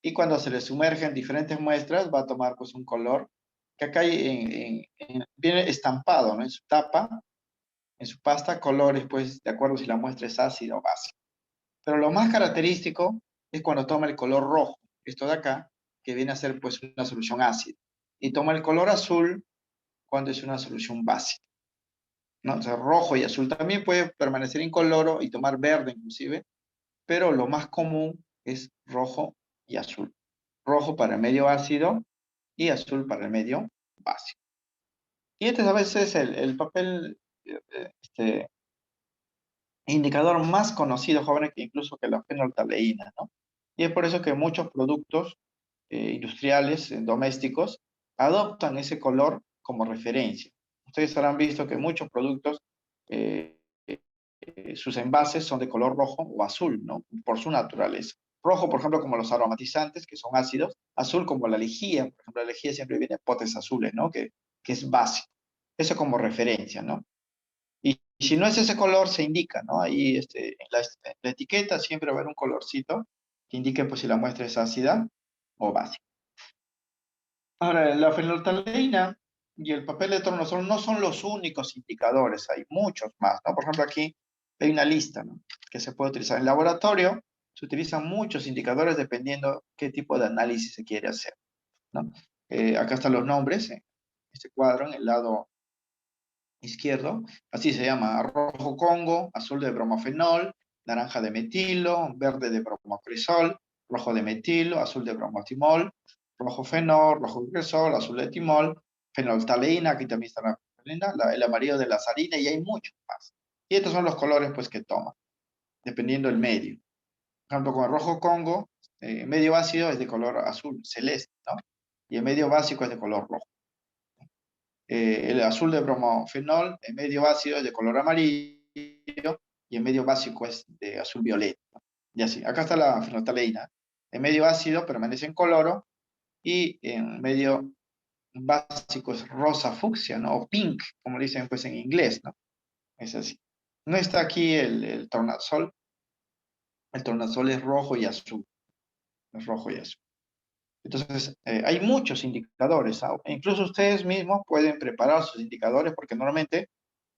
Y cuando se le sumergen diferentes muestras, va a tomar pues un color que acá viene estampado, ¿no? En su tapa, en su pasta, colores, pues, de acuerdo si la muestra es ácida o básica. Pero lo más característico es cuando toma el color rojo, esto de acá, que viene a ser pues una solución ácida. Y toma el color azul cuando es una solución básica, ¿no? O sea, rojo y azul también puede permanecer incoloro y tomar verde inclusive, pero lo más común es rojo y azul. Rojo para el medio ácido y azul para el medio básico. Y este es a veces el papel, indicador más conocido, jóvenes, que incluso que la fenolftaleína, ¿no? Y es por eso que muchos productos industriales, domésticos, adoptan ese color como referencia. Ustedes habrán visto que muchos productos, eh, sus envases son de color rojo o azul, ¿no? Por su naturaleza. Rojo, por ejemplo, como los aromatizantes, que son ácidos. Azul, como la lejía. Por ejemplo, la lejía siempre viene en potes azules, ¿no? Que es básico. Eso como referencia, ¿no? Y si no es ese color, se indica, ¿no? Ahí en la etiqueta siempre va a haber un colorcito que indique pues, si la muestra es ácida o básica. Ahora, la fenolftaleína y el papel de tornasol no son los únicos indicadores, hay muchos más, ¿no? Por ejemplo, aquí hay una lista, ¿no? Que se puede utilizar. En laboratorio se utilizan muchos indicadores dependiendo qué tipo de análisis se quiere hacer, ¿no? Acá están los nombres, en este cuadro, en el lado izquierdo, así se llama: rojo Congo, azul de bromofenol, naranja de metilo, verde de bromocresol, rojo de metilo, azul de bromotimol, rojo fenol, rojo cresol, azul de timol, fenolftaleína, aquí también está la fenolftaleína, el amarillo de la salina, y hay muchos más. Y estos son los colores pues que toma, dependiendo del medio. Por ejemplo, con el rojo Congo, medio ácido es de color azul celeste, ¿no? Y el medio básico es de color rojo. El azul de bromofenol, en medio ácido es de color amarillo y en medio básico es de azul violeta. Y así, acá está la fenolftaleína. En medio ácido permanece en coloro y en medio básico es rosa fucsia, ¿no? O pink, como dicen pues en inglés, ¿no? Es así. No está aquí el tornasol. El tornasol es rojo y azul. Es rojo y azul. Entonces, hay muchos indicadores. Incluso ustedes mismos pueden preparar sus indicadores porque normalmente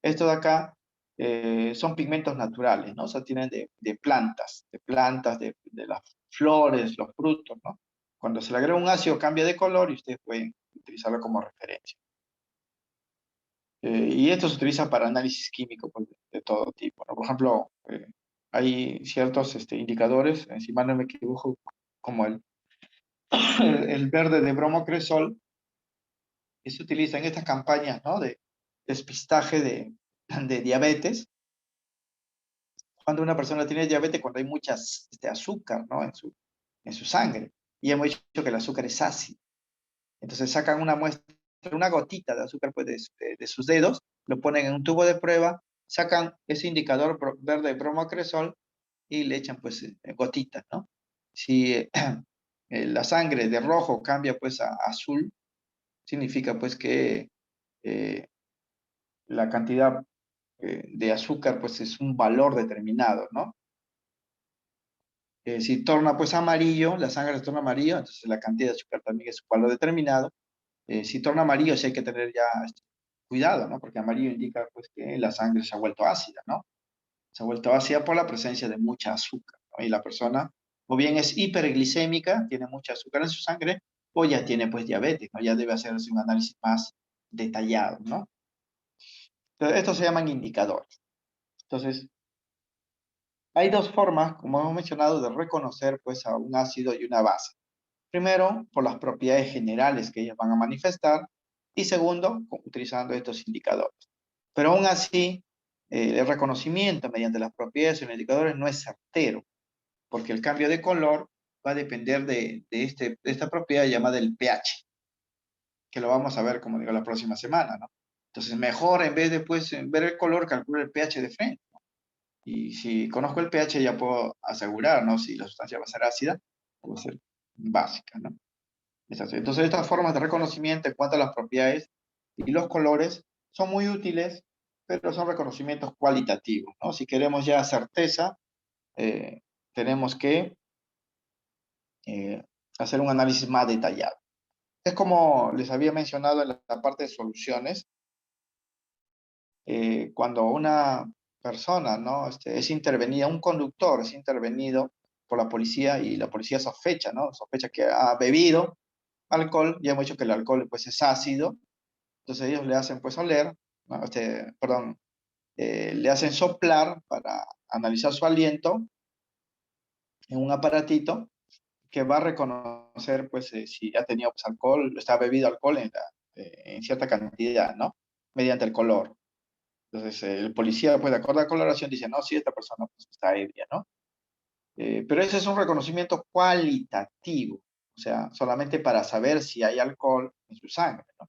estos de acá son pigmentos naturales, ¿no? O sea, tienen de plantas, de las flores, los frutos, ¿no? Cuando se le agrega un ácido cambia de color y ustedes pueden utilizarlo como referencia. Y esto se utiliza para análisis químico pues, de todo tipo, ¿no? Por ejemplo, hay ciertos indicadores, si mal no me equivoco, como el verde de bromocresol, que se utiliza en estas campañas, ¿no? De despistaje de diabetes. Cuando una persona tiene diabetes, cuando hay muchas azúcar, ¿no? En su sangre. Y hemos dicho que el azúcar es ácido. Entonces sacan una muestra, una gotita de azúcar pues, de sus dedos, lo ponen en un tubo de prueba, sacan ese indicador verde de bromocresol y le echan pues gotitas, ¿no? Si la sangre de rojo cambia pues a azul, significa pues que eh, la cantidad de azúcar pues es un valor determinado, ¿no? Si torna pues amarillo, la sangre se torna amarillo, entonces la cantidad de azúcar también es un valor determinado. Si torna amarillo, sí hay que tener ya cuidado, ¿no? Porque amarillo indica pues que la sangre se ha vuelto ácida, ¿no? Se ha vuelto ácida por la presencia de mucha azúcar, ¿no? Y la persona o bien es hiperglicémica, tiene mucha azúcar en su sangre, o ya tiene pues diabetes, ¿no? Ya debe hacerse un análisis más detallado, ¿no? Entonces, estos se llaman indicadores. Entonces, Hay dos formas, como hemos mencionado, de reconocer pues a un ácido y una base. Primero, por las propiedades generales que ellos van a manifestar, y segundo, utilizando estos indicadores. Pero aún así, el reconocimiento mediante las propiedades y los indicadores no es certero, porque el cambio de color va a depender de esta propiedad llamada el pH, que lo vamos a ver, como digo, la próxima semana, ¿no? Entonces, mejor en vez de pues, ver el color, calcular el pH de frente. Y si conozco el pH, ya puedo asegurar, ¿no? Si la sustancia va a ser ácida o va a ser básica, ¿no? Es así. Entonces, estas formas de reconocimiento en cuanto a las propiedades y los colores son muy útiles, pero son reconocimientos cualitativos, ¿no? Si queremos ya certeza, eh, tenemos que eh, hacer un análisis más detallado. Es como les había mencionado en la parte de soluciones, cuando una persona, ¿no? Es intervenida, un conductor es intervenido por la policía y la policía sospecha, ¿no? Sospecha que ha bebido alcohol, ya hemos dicho que el alcohol pues es ácido, entonces ellos le hacen pues oler, ¿no? Perdón, le hacen soplar para analizar su aliento en un aparatito que va a reconocer pues si ha tenido pues, alcohol, está bebido alcohol en cierta cantidad, ¿no? Mediante el color. Entonces, el policía, pues, de acuerdo a la coloración, dice, no, sí, esta persona pues, está ebria, ¿no? Pero ese es un reconocimiento cualitativo, o sea, solamente para saber si hay alcohol en su sangre, ¿no?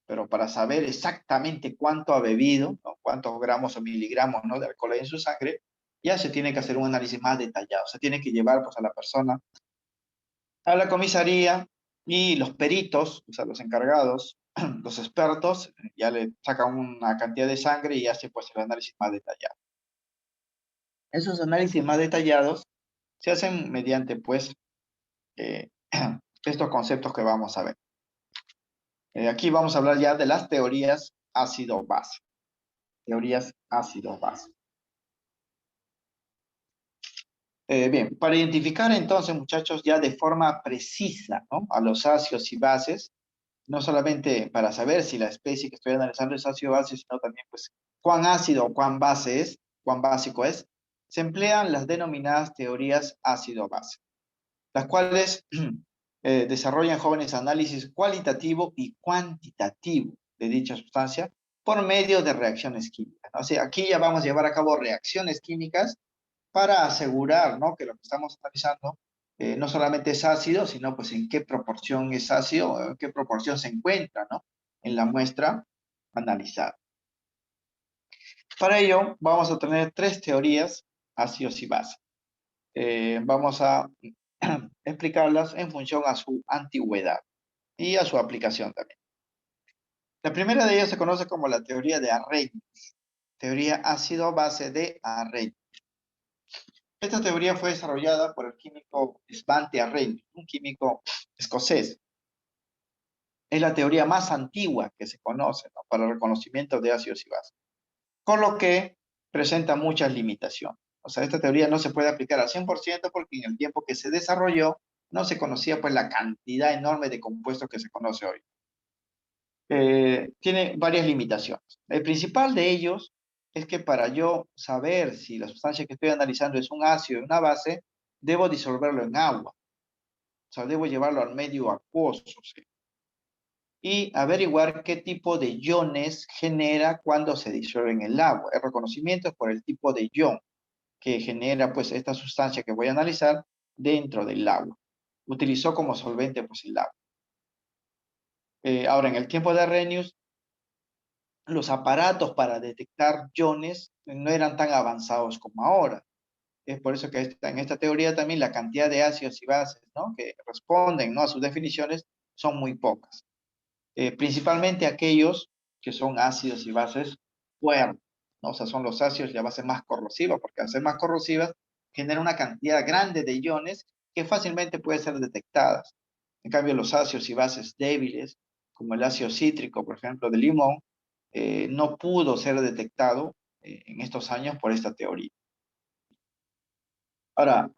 Pero para saber exactamente cuánto ha bebido, ¿no? Cuántos gramos o miligramos, ¿no? De alcohol hay en su sangre, ya se tiene que hacer un análisis más detallado, se tiene que llevar, pues, a la persona a la comisaría y los peritos, o sea, los encargados, los expertos, ya le sacan una cantidad de sangre y hace pues el análisis más detallado. Esos análisis más detallados se hacen mediante pues eh, estos conceptos que vamos a ver. Aquí vamos a hablar ya de las teorías ácido-base. Teorías ácido-base. Bien, para identificar entonces, muchachos, ya de forma precisa, ¿no? A los ácidos y bases, no solamente para saber si la especie que estoy analizando es ácido o base, sino también pues cuán ácido o cuán base es, cuán básico es, se emplean las denominadas teorías ácido-base, las cuales desarrollan jóvenes análisis cualitativo y cuantitativo de dicha sustancia por medio de reacciones químicas, ¿no? O sea, aquí ya vamos a llevar a cabo reacciones químicas para asegurar, ¿no? Que lo que estamos analizando no solamente es ácido, sino pues en qué proporción es ácido, en qué proporción se encuentra, ¿no? En la muestra analizada. Para ello, vamos a tener tres teorías, ácidos y bases. Vamos a explicarlas en función a su antigüedad y a su aplicación también. La primera de ellas se conoce como la teoría de Arrhenius, teoría ácido-base de Arrhenius. Esta teoría fue desarrollada por el químico Svante Arrhenius, un químico escocés. Es la teoría más antigua que se conoce, ¿no? Para el reconocimiento de ácidos y bases, con lo que presenta muchas limitaciones. O sea, esta teoría no se puede aplicar al 100% porque en el tiempo que se desarrolló no se conocía pues la cantidad enorme de compuestos que se conoce hoy. Tiene varias limitaciones. El principal de ellos es que para yo saber si la sustancia que estoy analizando es un ácido o una base, debo disolverlo en agua. O sea, debo llevarlo al medio acuoso, ¿sí? Y averiguar qué tipo de iones genera cuando se disuelve en el agua. El reconocimiento es por el tipo de ion que genera pues esta sustancia que voy a analizar dentro del agua. Utilizó como solvente pues el agua. Ahora, en el tiempo de Arrhenius, los aparatos para detectar iones no eran tan avanzados como ahora. Es por eso que en esta teoría también la cantidad de ácidos y bases, ¿no? Que responden, ¿no? A sus definiciones son muy pocas. Principalmente aquellos que son ácidos y bases fuertes, ¿no? O sea, son los ácidos y las bases más corrosivas, porque al ser más corrosivas generan una cantidad grande de iones que fácilmente pueden ser detectadas. En cambio, los ácidos y bases débiles, como el ácido cítrico, por ejemplo, de limón, no pudo ser detectado en estos años por esta teoría. Ahora,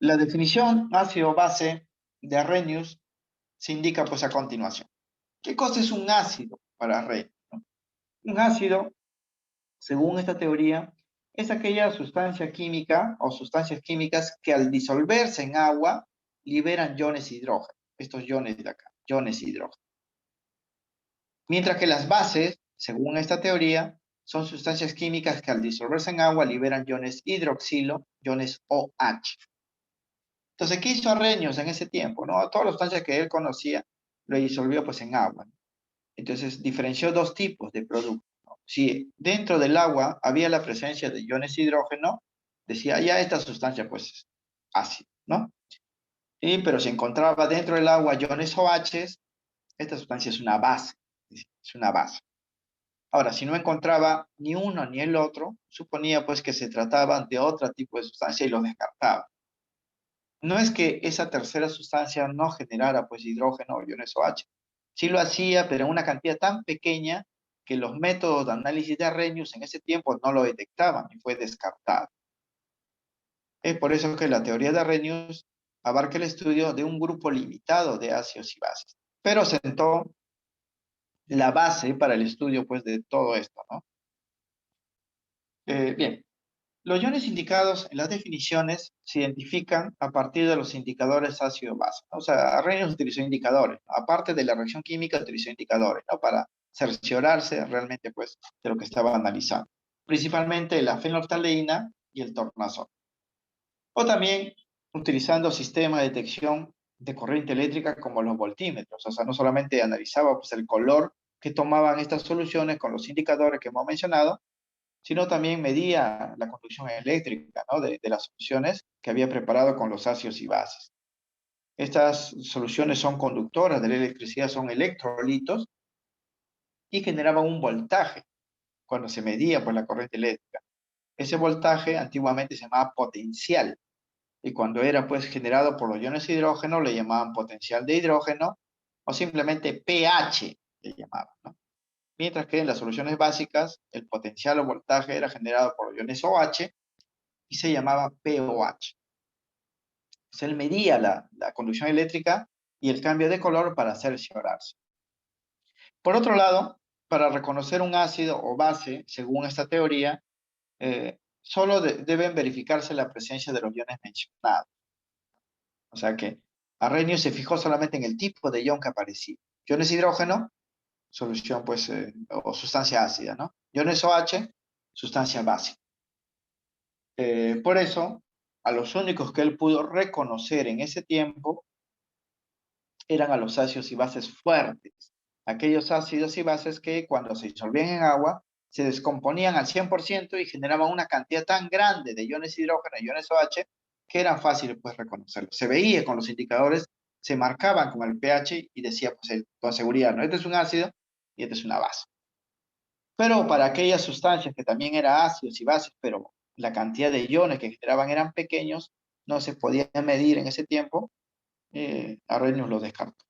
la definición ácido-base de Arrhenius se indica pues a continuación. ¿Qué cosa es un ácido para Arrhenius, ¿no? Un ácido, según esta teoría, es aquella sustancia química o sustancias químicas que al disolverse en agua liberan iones hidrógeno. Estos iones de acá, iones hidrógeno. Mientras que las bases, según esta teoría, son sustancias químicas que al disolverse en agua liberan iones hidroxilo, iones OH. Entonces, ¿qué hizo Arrhenius en ese tiempo? ¿No? Todas las sustancias que él conocía lo disolvió pues en agua. Entonces, diferenció dos tipos de productos, ¿no? Si dentro del agua había la presencia de iones hidrógeno, decía, ya esta sustancia pues es ácida, ¿no? Pero si encontraba dentro del agua iones OH, esta sustancia es una base, es una base. Ahora, si no encontraba ni uno ni el otro, suponía pues que se trataba de otro tipo de sustancia y lo descartaba. No es que esa tercera sustancia no generara pues hidrógeno o iones OH. Sí lo hacía, pero en una cantidad tan pequeña que los métodos de análisis de Arrhenius en ese tiempo no lo detectaban y fue descartado. Es por eso que la teoría de Arrhenius abarca el estudio de un grupo limitado de ácidos y bases, pero sentó la base para el estudio pues de todo esto, ¿no? Bien, los iones indicados en las definiciones se identifican a partir de los indicadores ácido-base, ¿no? O sea, Arrhenius utilizó indicadores, ¿no? Aparte de la reacción química, utilizó indicadores, ¿no? Para cerciorarse realmente, pues, de lo que estaba analizando. Principalmente la fenolftaleína y el tornasol. O también utilizando sistemas de detección de corriente eléctrica como los voltímetros. O sea, no solamente analizaba pues, el color que tomaban estas soluciones con los indicadores que hemos mencionado, sino también medía la conducción eléctrica, ¿no? de las soluciones que había preparado con los ácidos y bases. Estas soluciones son conductoras de la electricidad, son electrolitos y generaban un voltaje cuando se medía por la corriente eléctrica. Ese voltaje antiguamente se llamaba potencial y cuando era pues generado por los iones de hidrógeno le llamaban potencial de hidrógeno o simplemente pH le llamaban, ¿no? Mientras que en las soluciones básicas el potencial o voltaje era generado por los iones OH y se llamaba pOH. Entonces él medía la conducción eléctrica y el cambio de color para cerciorarse. Por otro lado, para reconocer un ácido o base, según esta teoría, solo deben verificarse la presencia de los iones mencionados. O sea que Arrhenius se fijó solamente en el tipo de ion que aparecía. Iones hidrógeno, solución pues, o sustancia ácida, ¿no? Iones OH, sustancia básica. Por eso, a los únicos que él pudo reconocer en ese tiempo eran a los ácidos y bases fuertes. Aquellos ácidos y bases que cuando se disolvían en agua se descomponían al 100% y generaban una cantidad tan grande de iones hidrógeno y iones OH que eran fáciles pues reconocerlos. Se veía con los indicadores, se marcaban con el pH y decía pues con seguridad, ¿no? Este es un ácido y este es una base. Pero para aquellas sustancias que también eran ácidos y bases, pero la cantidad de iones que generaban eran pequeños, no se podía medir en ese tiempo, Arrhenius los descartó.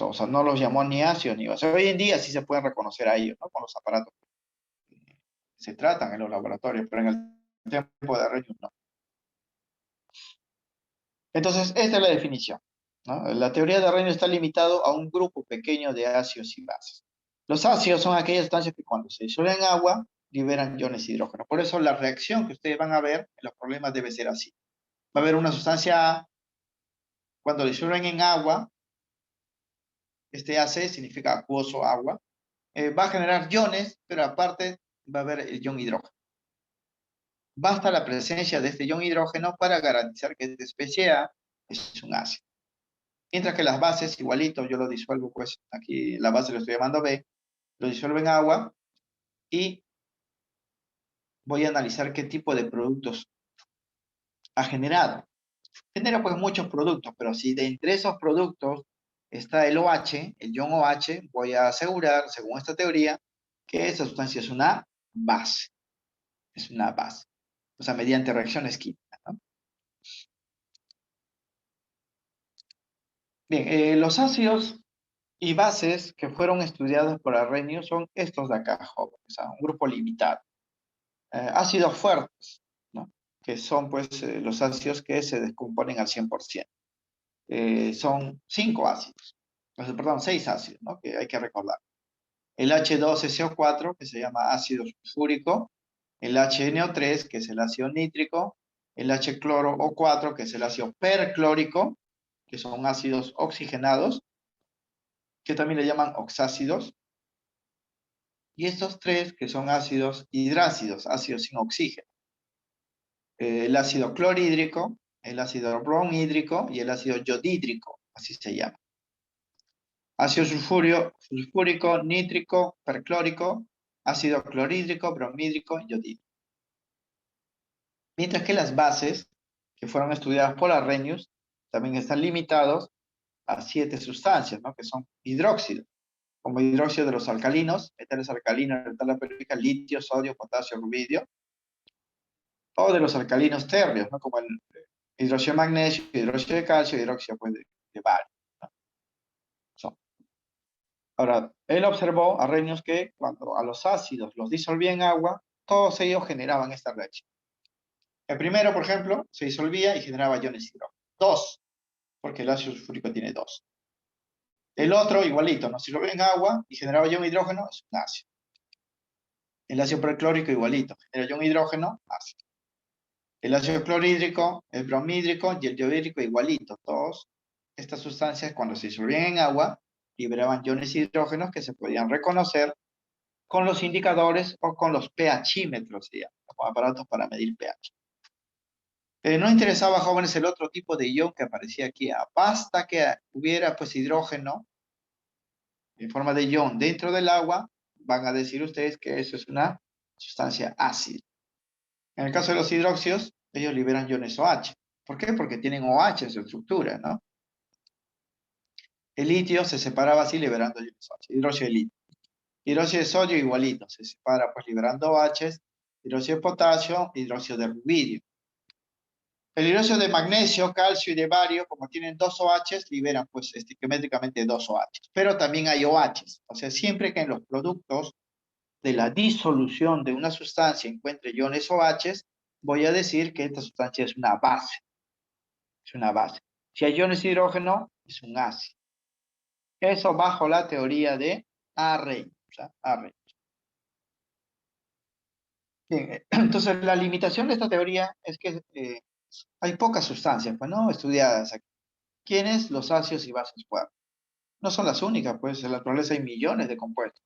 O sea, no los llamó ni ácidos ni bases. Hoy en día sí se pueden reconocer a ellos, ¿no? Con los aparatos que se tratan en los laboratorios, pero en el tiempo de Arrhenius no. Entonces, esta es la definición, ¿no? La teoría de Arrhenius está limitado a un grupo pequeño de ácidos y bases. Los ácidos son aquellas sustancias que cuando se disuelven en agua liberan iones de hidrógeno. Por eso la reacción que ustedes van a ver en los problemas debe ser así. Va a haber una sustancia, cuando disuelven en agua, este AC significa acuoso agua, va a generar iones, pero aparte va a haber el ion hidrógeno. Basta la presencia de este ion hidrógeno para garantizar que esta especie A es un ácido. Mientras que las bases, igualito, yo lo disuelvo, pues aquí la base lo estoy llamando B, lo disuelvo en agua y voy a analizar qué tipo de productos ha generado. Genera pues muchos productos, pero si de entre esos productos está el OH, el ion OH, voy a asegurar, según esta teoría, que esa sustancia es una base. Es una base. O sea, mediante reacciones químicas, ¿no? Bien, los ácidos y bases que fueron estudiados por Arrhenius son estos de acá, jóvenes, o sea, un grupo limitado. Ácidos fuertes, ¿no? Que son pues los ácidos que se descomponen al 100%. Son 5 ácidos, perdón, 6 ácidos, ¿no? Que hay que recordar. El H2SO4, que se llama ácido sulfúrico, el HNO3, que es el ácido nítrico, el H-cloro O4, que es el ácido perclórico, que son ácidos oxigenados, que también le llaman oxácidos, y estos tres que son ácidos hidrácidos, ácidos sin oxígeno. El ácido clorhídrico, el ácido bromhídrico y el ácido yodhídrico, así se llama. Ácido sulfúrico, nítrico, perclórico, ácido clorhídrico, bromhídrico y yodhídrico. Mientras que las bases, que fueron estudiadas por Arrhenius, también están limitados a 7 sustancias, ¿no? Que son hidróxidos, como hidróxido de los alcalinos, metales alcalinos de tabla periódica, litio, sodio, potasio, rubidio, o de los alcalinos térreos, ¿no? Como el hidróxido de magnesio, hidróxido de calcio, hidróxido pues, de bario. ¿No? Ahora, él observó, Arrhenius, que cuando a los ácidos los disolvía en agua, todos ellos generaban esta reacción. El primero, por ejemplo, se disolvía y generaba iones hidrógeno. Dos, porque el ácido sulfúrico tiene dos. El otro, igualito, no se disolvía en agua y generaba ion hidrógeno, es un ácido. El ácido perclórico, igualito, genera ion hidrógeno, ácido. El ácido clorhídrico, el bromhídrico y el yodhídrico, igualito. Todas estas sustancias, cuando se disolvían en agua, liberaban iones hidrógenos que se podían reconocer con los indicadores o con los pHímetros, digamos, como aparatos para medir pH. No interesaba, jóvenes, el otro tipo de ion que aparecía aquí. Basta que hubiera pues hidrógeno en forma de ion dentro del agua, van a decir ustedes que eso es una sustancia ácida. En el caso de los hidróxidos, ellos liberan iones OH. ¿Por qué? Porque tienen OH en su estructura, ¿no? El litio se separaba así liberando iones OH, hidróxido de litio. Hidróxido de sodio igualito, se separa pues liberando OH, hidróxido de potasio, hidróxido de rubidio. El hidróxido de magnesio, calcio y de bario, como tienen dos OH, liberan pues estequiométricamente dos OH. Pero también hay OH, o sea, siempre que en los productos de la disolución de una sustancia encuentre iones OH, voy a decir que esta sustancia es una base. Es una base. Si hay iones hidrógeno, es un ácido. Eso bajo la teoría de Arrhenius. Bien, entonces la limitación de esta teoría es que hay pocas sustancias, pues, ¿no? Estudiadas aquí. ¿Quiénes? Los ácidos y bases fuertes. No son las únicas, pues en la naturaleza hay millones de compuestos.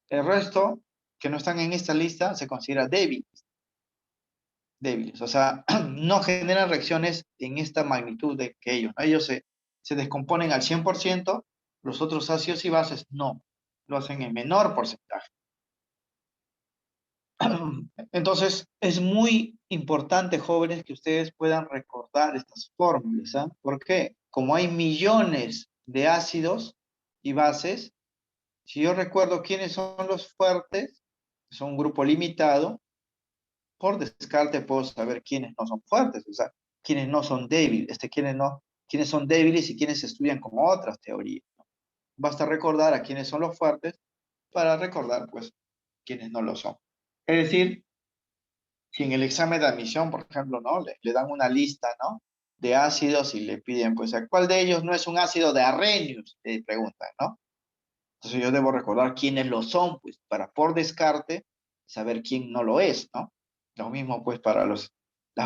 El resto, que no están en esta lista, se considera débiles. Débiles, o sea, no generan reacciones en esta magnitud de que ellos, ¿no? Ellos se descomponen al 100%, los otros ácidos y bases no, lo hacen en menor porcentaje. Entonces, es muy importante, jóvenes, que ustedes puedan recordar estas fórmulas. ¿Ah? ¿Por qué? Como hay millones de ácidos y bases, si yo recuerdo quiénes son los fuertes, son un grupo limitado, por descarte puedo saber quiénes no son fuertes, o sea, quiénes no son débiles, quiénes son débiles y quiénes se estudian con otras teorías. ¿No? Basta recordar a quiénes son los fuertes para recordar, pues, quiénes no lo son. Es decir, si en el examen de admisión, por ejemplo, ¿no? Le dan una lista, ¿no? De ácidos y le piden, pues, ¿cuál de ellos no es un ácido de Arrhenius? Le preguntan, ¿no? Entonces yo debo recordar quiénes lo son, pues, para por descarte saber quién no lo es, ¿no? Lo mismo, pues, para las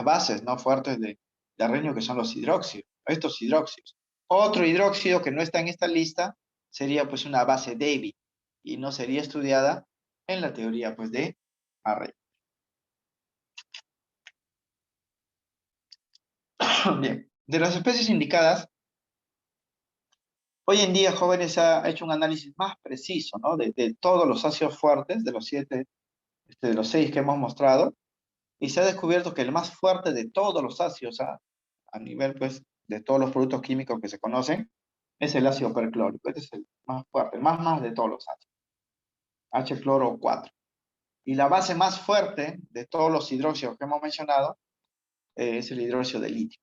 bases, ¿no? Fuertes de Arrhenius, que son los hidróxidos, estos hidróxidos. Otro hidróxido que no está en esta lista sería, pues, una base débil y no sería estudiada en la teoría, pues, de Arrhenius. Bien, de las especies indicadas, hoy en día, jóvenes, se ha hecho un análisis más preciso, ¿no? De todos los ácidos fuertes, de los 7, de los 6 que hemos mostrado, y se ha descubierto que el más fuerte de todos los ácidos, a nivel, pues, de todos los productos químicos que se conocen, es el ácido perclórico. Este es el más fuerte, más de todos los ácidos. H-cloro 4. Y la base más fuerte de todos los hidróxidos que hemos mencionado es el hidróxido de litio.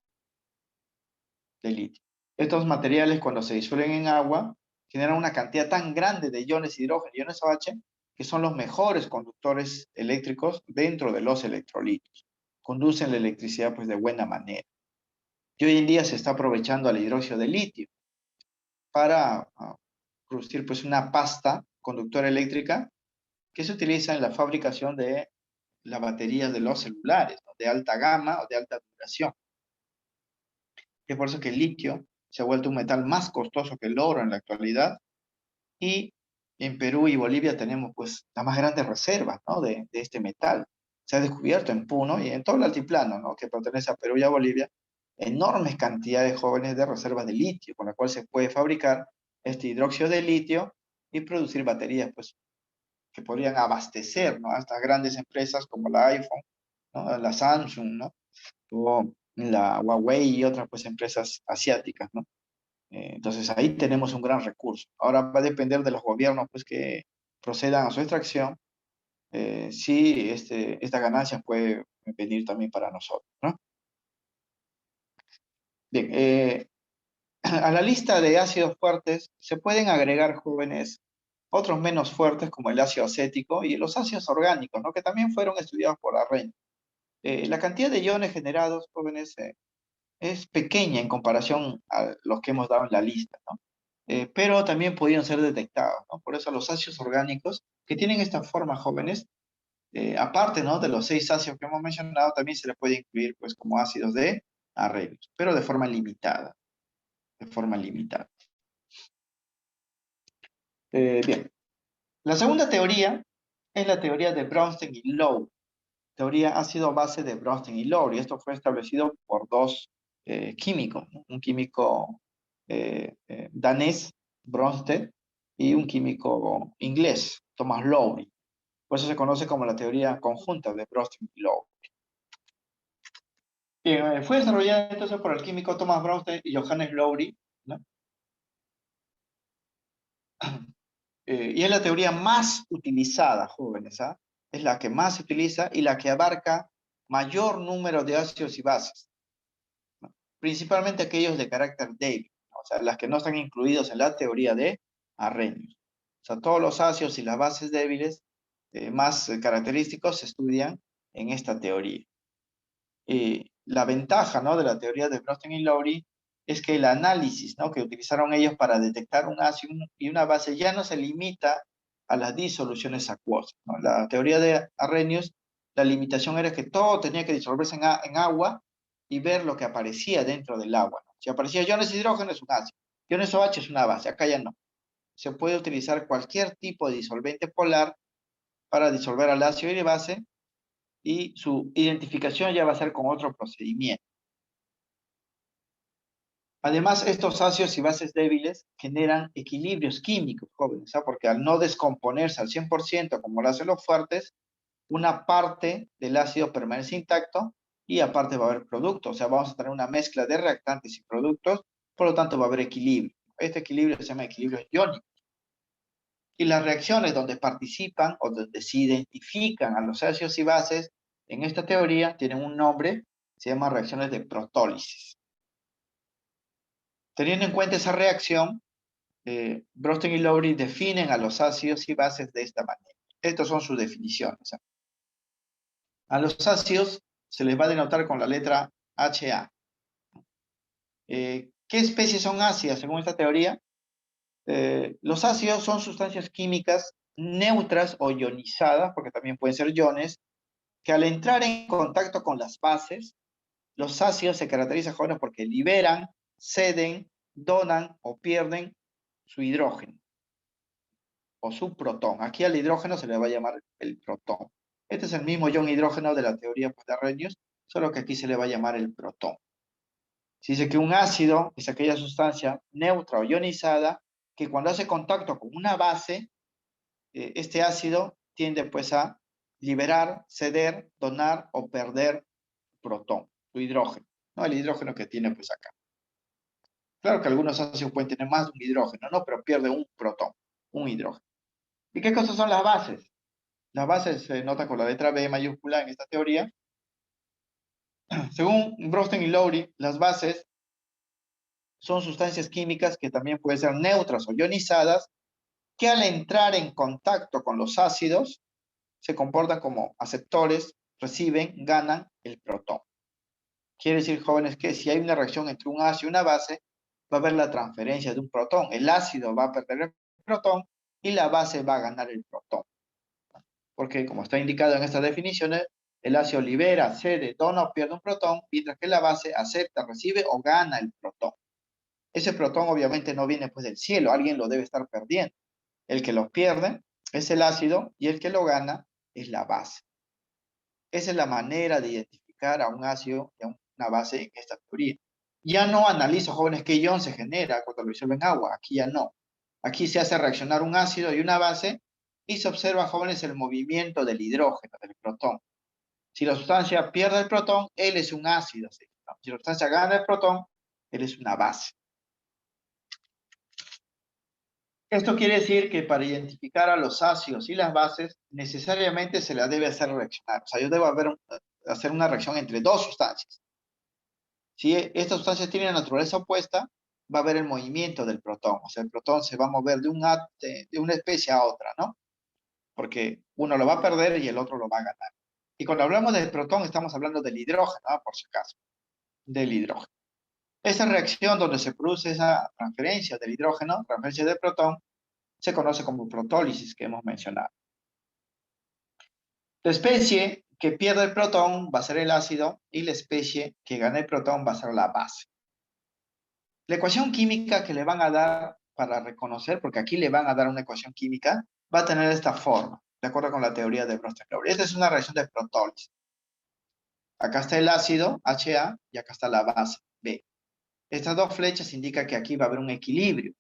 Estos materiales, cuando se disuelven en agua, generan una cantidad tan grande de iones hidrógeno y iones OH que son los mejores conductores eléctricos dentro de los electrolitos. Conducen la electricidad pues de buena manera. Y hoy en día se está aprovechando al hidróxido de litio para producir pues una pasta conductora eléctrica que se utiliza en la fabricación de las baterías de los celulares, ¿no? De alta gama o de alta duración. Es por eso que el litio se ha vuelto un metal más costoso que el oro en la actualidad, y en Perú y Bolivia tenemos pues las más grandes reservas, ¿no? de este metal. Se ha descubierto en Puno y en todo el altiplano, ¿no? Que pertenece a Perú y a Bolivia, enormes cantidades jóvenes de reservas de litio, con la cual se puede fabricar este hidróxido de litio y producir baterías pues, que podrían abastecer, ¿no? A estas grandes empresas como la iPhone, ¿no? La Samsung, ¿no? O la Huawei y otras pues, empresas asiáticas, ¿no? Entonces ahí tenemos un gran recurso. Ahora va a depender de los gobiernos pues, que procedan a su extracción, si esta ganancia puede venir también para nosotros, ¿no? Bien, a la lista de ácidos fuertes se pueden agregar, jóvenes, otros menos fuertes como el ácido acético y los ácidos orgánicos, ¿no? Que también fueron estudiados por Arrhenius. La cantidad de iones generados, jóvenes, es pequeña en comparación a los que hemos dado en la lista, ¿no? Pero también podían ser detectados, ¿no? Por eso los ácidos orgánicos que tienen esta forma, jóvenes, aparte, ¿no? De los 6 ácidos que hemos mencionado, también se les puede incluir pues como ácidos de Arrhenius, pero de forma limitada, de forma limitada. Bien, la segunda teoría es la teoría de Bronsted y Lowry, teoría ácido-base de Bronsted y Lowry. Esto fue establecido por dos químicos, ¿no? Un químico danés, Bronsted, y un químico inglés, Thomas Lowry. Por eso se conoce como la teoría conjunta de Bronsted y Lowry. Fue desarrollada entonces por el químico Thomas Bronsted y Johannes Lowry, ¿no? Y es la teoría más utilizada, jóvenes, ¿ah? Es la que más se utiliza y la que abarca mayor número de ácidos y bases, ¿no? Principalmente aquellos de carácter débil, ¿no? O sea, las que no están incluidos en la teoría de Arrhenius. O sea, todos los ácidos y las bases débiles más característicos se estudian en esta teoría. La ventaja, ¿no? De la teoría de Bronsted y Lowry es que el análisis, ¿no? Que utilizaron ellos para detectar un ácido y una base ya no se limita a las disoluciones acuosas, ¿no? La teoría de Arrhenius, la limitación era que todo tenía que disolverse en agua y ver lo que aparecía dentro del agua, ¿no? Si aparecía iones hidrógeno es un ácido, iones OH es una base, acá ya no. Se puede utilizar cualquier tipo de disolvente polar para disolver al ácido y la base, y su identificación ya va a ser con otro procedimiento. Además, estos ácidos y bases débiles generan equilibrios químicos, jóvenes, ¿sabes? Porque al no descomponerse al 100%, como lo hacen los fuertes, una parte del ácido permanece intacto y aparte va a haber productos. O sea, vamos a tener una mezcla de reactantes y productos, por lo tanto va a haber equilibrio. Este equilibrio se llama equilibrio iónico. Y las reacciones donde participan o donde se identifican a los ácidos y bases en esta teoría tienen un nombre, se llama reacciones de protólisis. Teniendo en cuenta esa reacción, Bronsted y Lowry definen a los ácidos y bases de esta manera. Estas son sus definiciones. A los ácidos se les va a denotar con la letra HA. ¿Qué especies son ácidas según esta teoría? Los ácidos son sustancias químicas neutras o ionizadas, porque también pueden ser iones, que al entrar en contacto con las bases, los ácidos se caracterizan, jóvenes, porque liberan, ceden, donan o pierden su hidrógeno o su protón. Aquí al hidrógeno se le va a llamar el protón. Este es el mismo ion hidrógeno de la teoría de Arrhenius, solo que aquí se le va a llamar el protón. Se dice que un ácido es aquella sustancia neutra o ionizada que cuando hace contacto con una base, este ácido tiende pues a liberar, ceder, donar o perder protón, su hidrógeno, ¿no? El hidrógeno que tiene pues acá. Claro que algunos ácidos pueden tener más de un hidrógeno, ¿no? Pero pierde un protón, un hidrógeno. ¿Y qué cosas son las bases? Las bases se notan con la letra B mayúscula en esta teoría. Según Bronsted y Lowry, las bases son sustancias químicas que también pueden ser neutras o ionizadas, que al entrar en contacto con los ácidos se comportan como aceptores, reciben, ganan el protón. Quiere decir, jóvenes, que si hay una reacción entre un ácido y una base, va a haber la transferencia de un protón. El ácido va a perder el protón y la base va a ganar el protón. porque como está indicado en estas definiciones, el ácido libera, cede, dona o pierde un protón, mientras que la base acepta, recibe o gana el protón. Ese protón obviamente no viene pues del cielo, alguien lo debe estar perdiendo. El que lo pierde es el ácido y el que lo gana es la base. Esa es la manera de identificar a un ácido y a una base en esta teoría. Ya no analizo, jóvenes, qué ion se genera cuando lo disuelven en agua. Aquí ya no. Aquí se hace reaccionar un ácido y una base y se observa, jóvenes, el movimiento del hidrógeno, del protón. Si la sustancia pierde el protón, él es un ácido. Si la sustancia gana el protón, él es una base. Esto quiere decir que para identificar a los ácidos y las bases, necesariamente se las debe hacer reaccionar. O sea, yo debo hacer una reacción entre dos sustancias. Si esta sustancia tiene naturaleza opuesta, va a haber el movimiento del protón. O sea, el protón se va a mover de una especie a otra, ¿no? Porque uno lo va a perder y el otro lo va a ganar. Y cuando hablamos del protón, estamos hablando del hidrógeno, ¿no? Por si acaso, del hidrógeno. Esa reacción donde se produce esa transferencia del hidrógeno, transferencia del protón, se conoce como protólisis que hemos mencionado. La especie que pierde el protón va a ser el ácido y la especie que gana el protón va a ser la base. La ecuación química que le van a dar para reconocer, porque aquí le van a dar una ecuación química, va a tener esta forma, de acuerdo con la teoría de Bronsted-Lowry. Esta es una reacción de protólisis. Acá está el ácido, HA, y acá está la base, B. Estas dos flechas indican que aquí va a haber un equilibrio,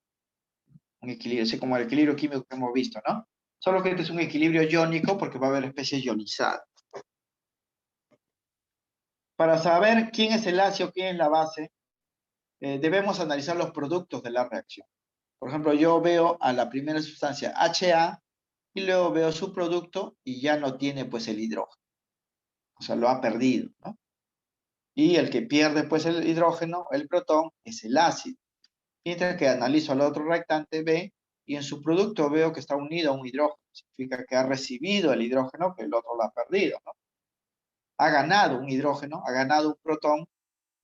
así como el equilibrio químico que hemos visto, ¿no? Solo que este es un equilibrio iónico porque va a haber especies ionizadas. Para saber quién es el ácido, quién es la base, debemos analizar los productos de la reacción. Por ejemplo, yo veo a la primera sustancia HA y luego veo su producto y ya no tiene pues el hidrógeno. O sea, lo ha perdido, ¿no? Y el que pierde pues el hidrógeno, el protón, es el ácido. Mientras que analizo al otro reactante B y en su producto veo que está unido a un hidrógeno. Significa que ha recibido el hidrógeno que el otro lo ha perdido, ¿no? Ha ganado un hidrógeno, ha ganado un protón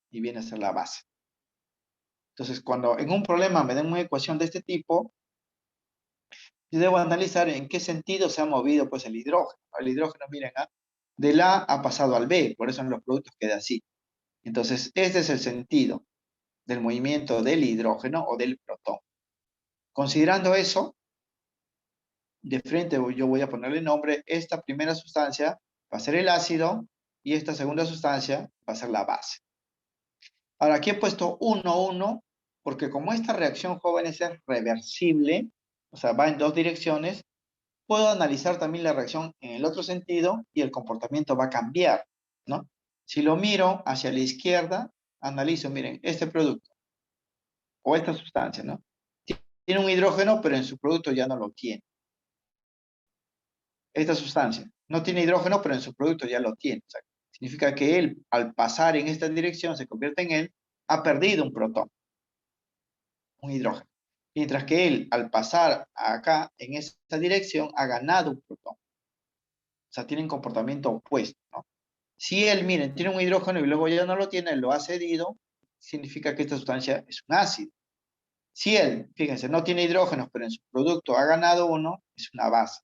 y viene a ser la base. Entonces, cuando en un problema me den una ecuación de este tipo, yo debo analizar en qué sentido se ha movido pues el hidrógeno. El hidrógeno, miren, del A ha pasado al B, por eso en los productos queda así. Entonces, este es el sentido del movimiento del hidrógeno o del protón. Considerando eso, de frente yo voy a ponerle nombre, esta primera sustancia va a ser el ácido y esta segunda sustancia va a ser la base. Ahora, aquí he puesto 1, 1, porque como esta reacción, jóvenes, es reversible, o sea, va en dos direcciones, puedo analizar también la reacción en el otro sentido y el comportamiento va a cambiar, ¿no? Si lo miro hacia la izquierda, analizo, miren, este producto o esta sustancia, ¿no? Tiene un hidrógeno, pero en su producto ya no lo tiene. Esta sustancia no tiene hidrógeno, pero en su producto ya lo tiene. O sea, significa que él, al pasar en esta dirección, se convierte en él, ha perdido un protón, un hidrógeno. Mientras que él, al pasar acá, en esta dirección, ha ganado un protón. O sea, tienen comportamiento opuesto, ¿no? Si él, miren, tiene un hidrógeno y luego ya no lo tiene, lo ha cedido, significa que esta sustancia es un ácido. Si él, fíjense, no tiene hidrógenos, pero en su producto ha ganado uno, es una base.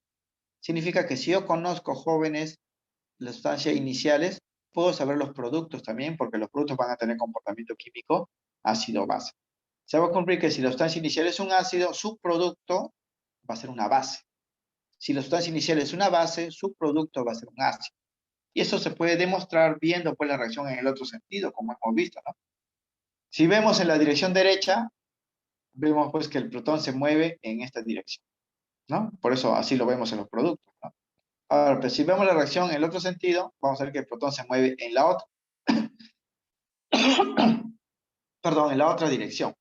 Significa que si yo conozco, jóvenes, las sustancias iniciales, puedo saber los productos también, porque los productos van a tener comportamiento químico ácido-base. Se va a cumplir que si la sustancia inicial es un ácido, su producto va a ser una base. Si la sustancia inicial es una base, su producto va a ser un ácido. Y eso se puede demostrar viendo pues la reacción en el otro sentido, como hemos visto, ¿no? Si vemos en la dirección derecha, vemos pues que el protón se mueve en esta dirección, ¿no? Por eso así lo vemos en los productos, ¿no? Ahora, pues si vemos la reacción en el otro sentido, vamos a ver que el protón se mueve en la otra, perdón, en la otra dirección.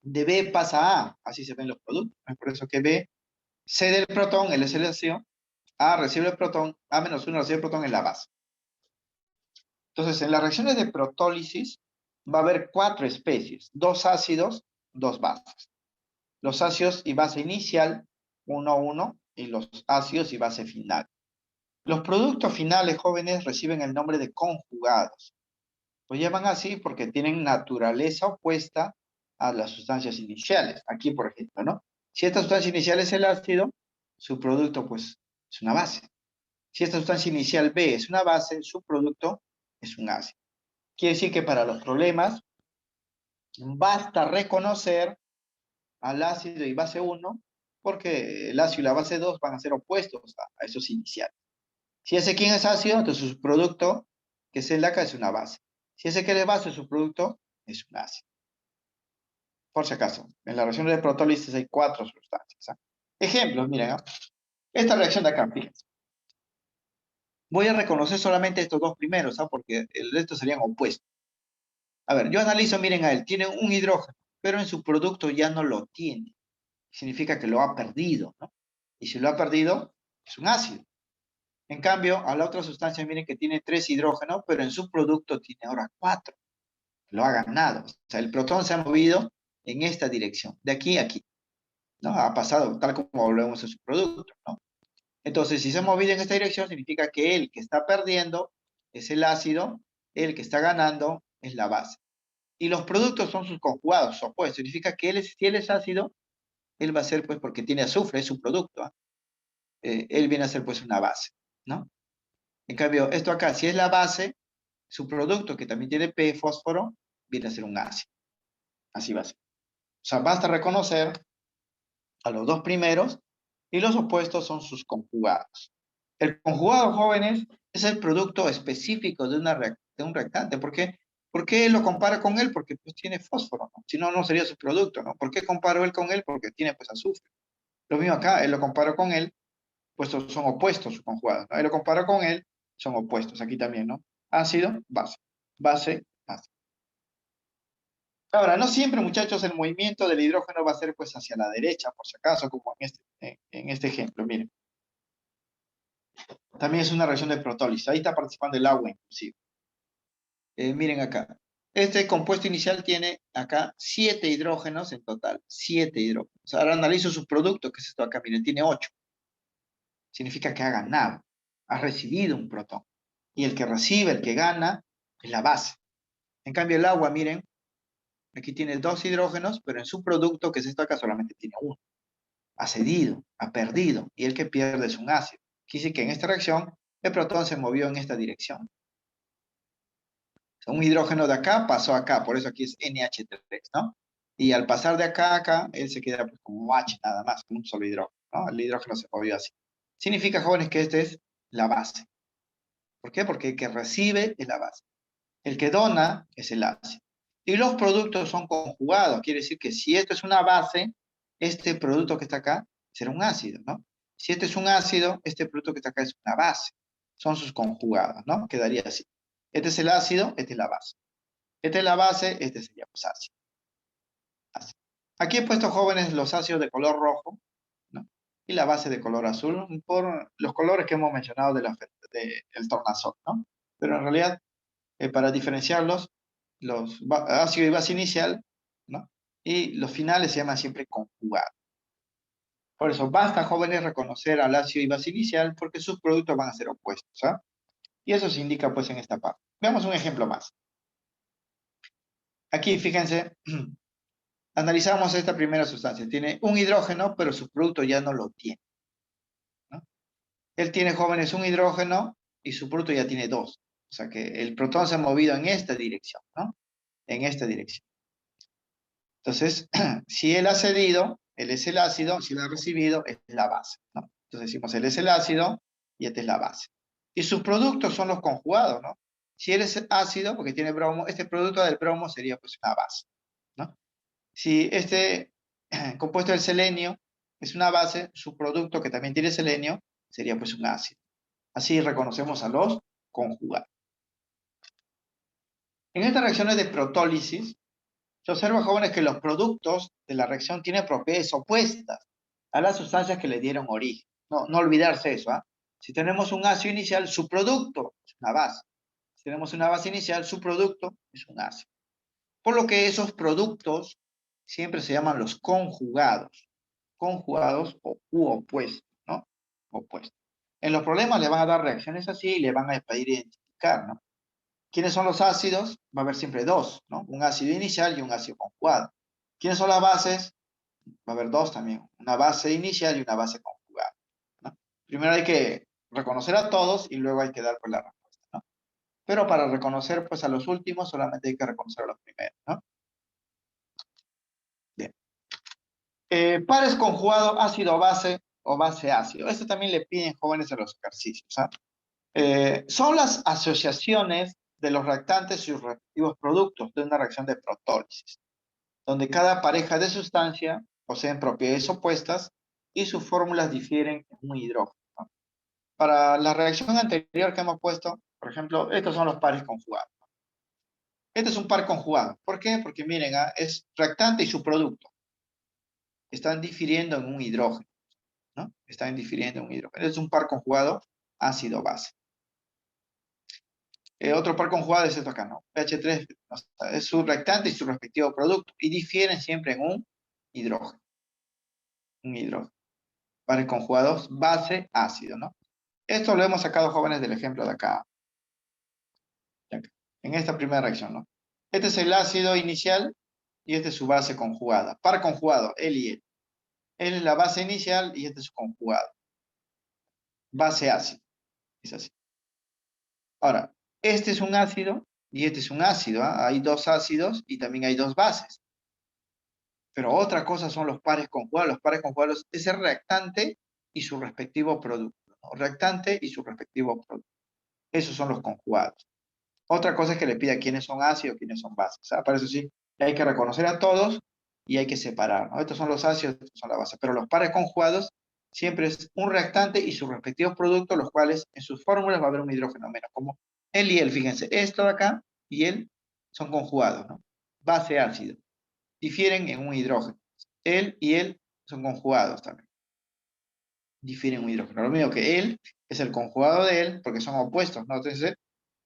De B pasa a A, así se ven los productos. Es por eso que B cede el protón, L es el ácido, A recibe el protón, A-1 recibe el protón en la base. Entonces, en las reacciones de protólisis va a haber 4 especies, 2 ácidos, 2 bases. Los ácidos y base inicial, 1, 1, y los ácidos y base final. Los productos finales, jóvenes, reciben el nombre de conjugados. Lo llaman así porque tienen naturaleza opuesta a las sustancias iniciales. Aquí, por ejemplo, ¿no? Si esta sustancia inicial es el ácido, su producto, pues, es una base. Si esta sustancia inicial B es una base, su producto es un ácido. Quiere decir que para los problemas basta reconocer al ácido y base 1, porque el ácido y la base 2 van a ser opuestos a esos iniciales. Si ese quién es ácido, entonces su producto, que es el de acá, es una base. Si ese que es base, su producto es un ácido. Por si acaso, en la reacción de protólisis hay 4 sustancias. ¿Ah? Ejemplos, miren, ¿ah? Esta reacción de acá, fíjense. Voy a reconocer solamente estos dos primeros, ¿ah? Porque el resto serían opuestos. A ver, yo analizo, miren a él, tiene un hidrógeno, pero en su producto ya no lo tiene. Significa que lo ha perdido, ¿no? Y si lo ha perdido, es un ácido. En cambio, a la otra sustancia, miren que tiene 3 hidrógenos, pero en su producto tiene ahora 4. Lo ha ganado. O sea, el protón se ha movido en esta dirección, de aquí a aquí, ¿no? Ha pasado tal como volvemos a su producto, ¿no? Entonces, si se ha movido en esta dirección, significa que el que está perdiendo es el ácido, el que está ganando es la base. Y los productos son sus conjugados, sus opuestos. Significa que si él es ácido, él va a ser, pues, porque tiene azufre, es su producto. Él viene a ser, pues, una base, ¿no? En cambio, esto acá, si es la base, su producto, que también tiene P, fósforo, viene a ser un ácido. Así va a ser. O sea, basta reconocer a los dos primeros y los opuestos son sus conjugados. El conjugado, jóvenes, es el producto específico de un reactante. ¿Por qué? ¿Por qué lo compara con él? Porque pues tiene fósforo, ¿no? Si no, no sería su producto, ¿no? ¿Por qué comparo él con él? Porque tiene pues azufre. Lo mismo acá, él lo comparo con él, pues son opuestos sus conjugados, ¿no? Él lo comparo con él, son opuestos. Aquí también, ¿no? Ácido, base. Base, base. Ahora, no siempre, muchachos, el movimiento del hidrógeno va a ser pues hacia la derecha, por si acaso, como en este ejemplo, miren. También es una reacción de protólisis. Ahí está participando el agua, inclusive. Miren acá. Este compuesto inicial tiene acá 7 hidrógenos en total. 7 hidrógenos. Ahora analizo su producto, que es esto acá. Miren, tiene 8. Significa que ha ganado. Ha recibido un protón. Y el que recibe, el que gana, es la base. En cambio, el agua, miren, aquí tiene 2 hidrógenos, pero en su producto, que es esto acá, solamente tiene 1. Ha cedido, ha perdido. Y el que pierde es un ácido. Quiere decir que en esta reacción, el protón se movió en esta dirección. Un hidrógeno de acá pasó acá, por eso aquí es NH3, ¿no? Y al pasar de acá a acá, él se queda pues, como H nada más, con un solo hidrógeno, ¿no? El hidrógeno se movió así. Significa, jóvenes, que esta es la base. ¿Por qué? Porque el que recibe es la base. El que dona es el ácido. Y los productos son conjugados. Quiere decir que si esto es una base, este producto que está acá será un ácido, ¿no? Si este es un ácido, este producto que está acá es una base. Son sus conjugados, ¿no? Quedaría así. Este es el ácido, esta es la base. Esta es la base, este sería pues ácido. Ácido. Aquí he puesto, jóvenes, los ácidos de color rojo, ¿no? Y la base de color azul, por los colores que hemos mencionado del tornasol, ¿no? Pero en realidad, para diferenciarlos, los ácido y base inicial, ¿no? Y los finales se llaman siempre conjugados. Por eso, basta, jóvenes, reconocer al ácido y base inicial porque sus productos van a ser opuestos, ¿ah? Y eso se indica pues en esta parte. Veamos un ejemplo más. Aquí, fíjense, analizamos esta primera sustancia. Tiene un hidrógeno, pero su producto ya no lo tiene, ¿no? Él tiene, jóvenes, un hidrógeno y su producto ya tiene 2. O sea que el protón se ha movido en esta dirección, ¿no? En esta dirección. Entonces, si él ha cedido, él es el ácido, si él ha recibido, es la base, ¿no? Entonces decimos, él es el ácido y esta es la base. Y sus productos son los conjugados, ¿no? Si él es ácido, porque tiene bromo, este producto del bromo sería pues una base, ¿no? Si este compuesto del selenio es una base, su producto que también tiene selenio sería pues un ácido. Así reconocemos a los conjugados. En estas reacciones de protólisis, se observa, jóvenes, que los productos de la reacción tienen propiedades opuestas a las sustancias que le dieron origen. No, no olvidarse eso, ¿ah? Si tenemos un ácido inicial, su producto es una base. Si tenemos una base inicial, su producto es un ácido. Por lo que esos productos siempre se llaman los conjugados. Conjugados u opuestos, ¿no? Opuestos. En los problemas le van a dar reacciones así y le van a pedir identificar, ¿no? ¿Quiénes son los ácidos? Va a haber siempre 2, ¿no? Un ácido inicial y un ácido conjugado. ¿Quiénes son las bases? Va a haber 2 también. Una base inicial y una base conjugada, ¿no? Primero hay que reconocer a todos y luego hay que dar pues la respuesta, ¿no? Pero para reconocer pues a los últimos solamente hay que reconocer a los primeros, ¿no? Bien. Pares conjugados ácido-base o base-ácido. Esto también le piden jóvenes en los ejercicios, ¿ah? Son las asociaciones de los reactantes y sus respectivos productos de una reacción de protólisis, donde cada pareja de sustancia poseen propiedades opuestas y sus fórmulas difieren en un hidrógeno, ¿no? Para la reacción anterior que hemos puesto, por ejemplo, estos son los pares conjugados. Este es un par conjugado. ¿Por qué? Porque miren, es reactante y su producto. Están difiriendo en un hidrógeno, ¿no? Están difiriendo en un hidrógeno. Es un par conjugado ácido-base. Otro par conjugado es esto acá, ¿no? pH3 o sea, es su reactante y su respectivo producto. Y difieren siempre en un hidrógeno. Un hidrógeno. Pares conjugados base-ácido, ¿no? Esto lo hemos sacado, jóvenes, del ejemplo de acá. En esta primera reacción, ¿no? Este es el ácido inicial y este es su base conjugada. Par conjugado, él y él. Él es la base inicial y este es su conjugado. Base ácido. Es así. Ahora, este es un ácido y este es un ácido, ¿ah? Hay dos ácidos y también hay dos bases. Pero otra cosa son los pares conjugados. Los pares conjugados es el reactante y su respectivo producto, ¿no? Reactante y su respectivo producto. Esos son los conjugados. Otra cosa es que le pida quiénes son ácidos, quiénes son bases. O sea, para eso sí, hay que reconocer a todos y hay que separar, ¿no? Estos son los ácidos, estos son las bases. Pero los pares conjugados siempre es un reactante y sus respectivos productos, los cuales en sus fórmulas va a haber un hidrógeno menos. Como él y él, fíjense, esto de acá y él son conjugados, ¿no? Base ácido. Difieren en un hidrógeno. Él y él son conjugados también. Difieren en un hidrógeno. Lo mismo que él es el conjugado de él, porque son opuestos, ¿no? Entonces,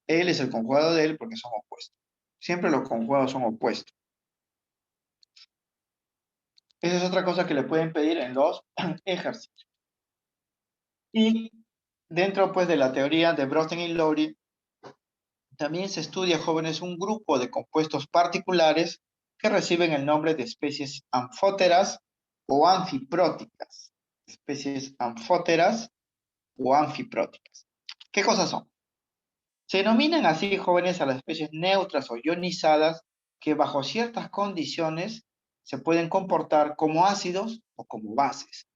él es el conjugado de él porque son opuestos. Siempre los conjugados son opuestos. Esa es otra cosa que le pueden pedir en los ejercicios. Y dentro pues de la teoría de Brosten y Lowry, también se estudia, jóvenes, un grupo de compuestos particulares que reciben el nombre de especies anfóteras o anfipróticas. Especies anfóteras o anfipróticas. ¿Qué cosas son? Se denominan así, jóvenes, a las especies neutras o ionizadas que bajo ciertas condiciones se pueden comportar como ácidos o como bases.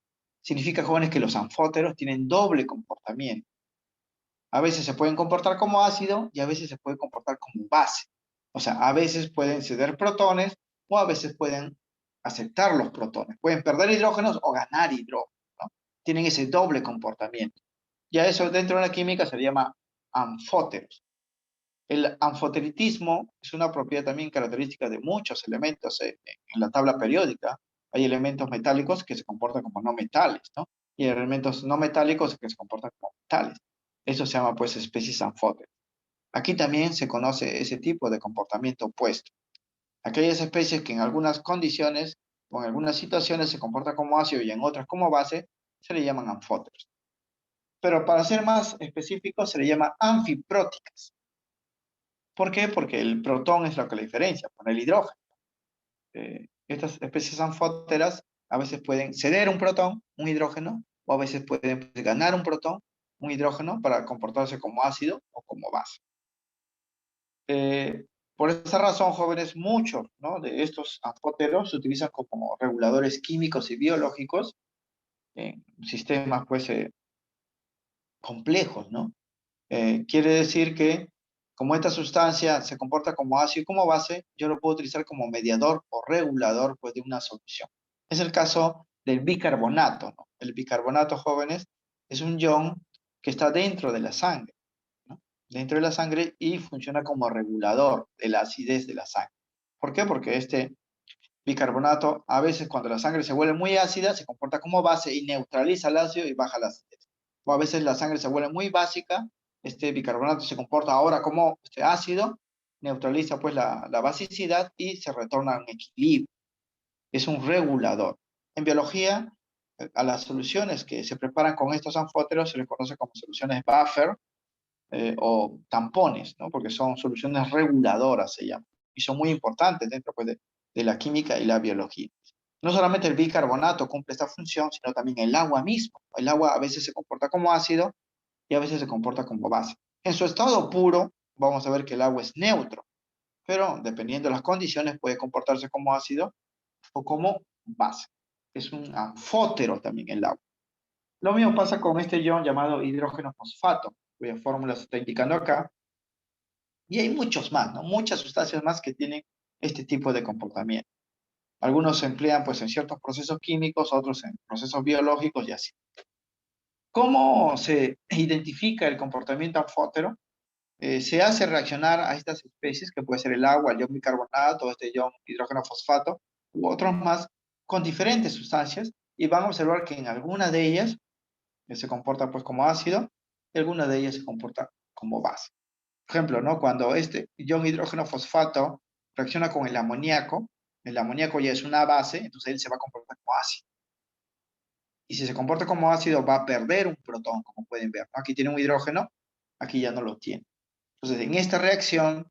Significa, jóvenes, que los anfóteros tienen doble comportamiento. A veces se pueden comportar como ácido y a veces se pueden comportar como base. O sea, a veces pueden ceder protones o a veces pueden aceptar los protones. Pueden perder hidrógenos o ganar hidrógenos, ¿no? Tienen ese doble comportamiento. Ya eso dentro de la química se llama anfóteros. El anfoteritismo es una propiedad también característica de muchos elementos en la tabla periódica. Hay elementos metálicos que se comportan como no metales, ¿no? Y hay elementos no metálicos que se comportan como metales. Eso se llama pues especies anfóteras. Aquí también se conoce ese tipo de comportamiento opuesto. Aquellas especies que en algunas condiciones o en algunas situaciones se comportan como ácido y en otras como base, se le llaman anfóteros. Pero para ser más específico, se le llama anfipróticas. ¿Por qué? Porque el protón es lo que la diferencia con el hidrógeno. Estas especies anfóteras a veces pueden ceder un protón, un hidrógeno, o a veces pueden ganar un protón, un hidrógeno, para comportarse como ácido o como base. Por esa razón, jóvenes, muchos, ¿no?, de estos anfóteros se utilizan como reguladores químicos y biológicos en sistemas pues, complejos, ¿no? Quiere decir que como esta sustancia se comporta como ácido y como base, yo lo puedo utilizar como mediador o regulador pues, de una solución. Es el caso del bicarbonato, ¿no? El bicarbonato, jóvenes, es un ion que está dentro de la sangre, ¿no? Dentro de la sangre y funciona como regulador de la acidez de la sangre. ¿Por qué? Porque este bicarbonato, a veces cuando la sangre se vuelve muy ácida, se comporta como base y neutraliza el ácido y baja la acidez. O a veces la sangre se vuelve muy básica, este bicarbonato se comporta ahora como ácido, neutraliza pues la basicidad y se retorna a un equilibrio. Es un regulador. En biología, a las soluciones que se preparan con estos anfóteros se les conoce como soluciones buffer o tampones, ¿no? Porque son soluciones reguladoras, se llaman, y son muy importantes dentro pues, de la química y la biología. No solamente el bicarbonato cumple esta función, sino también el agua mismo. El agua a veces se comporta como ácido y a veces se comporta como base. En su estado puro, vamos a ver que el agua es neutro, pero dependiendo de las condiciones puede comportarse como ácido o como base. Es un anfótero también el agua. Lo mismo pasa con este ion llamado hidrógeno fosfato, cuya fórmula se está indicando acá. Y hay muchos más, ¿no? Muchas sustancias más que tienen este tipo de comportamiento. Algunos se emplean pues en ciertos procesos químicos, otros en procesos biológicos y así. ¿Cómo se identifica el comportamiento anfótero? Se hace reaccionar a estas especies, que puede ser el agua, el ion bicarbonato, este ion hidrógeno fosfato, u otros más, con diferentes sustancias, y van a observar que en alguna de ellas se comporta pues como ácido, y alguna de ellas se comporta como base. Por ejemplo, ¿no? Cuando este ion hidrógeno fosfato reacciona con el amoníaco ya es una base, entonces él se va a comportar como ácido. Y si se comporta como ácido, va a perder un protón, como pueden ver, ¿no? Aquí tiene un hidrógeno, aquí ya no lo tiene. Entonces, en esta reacción,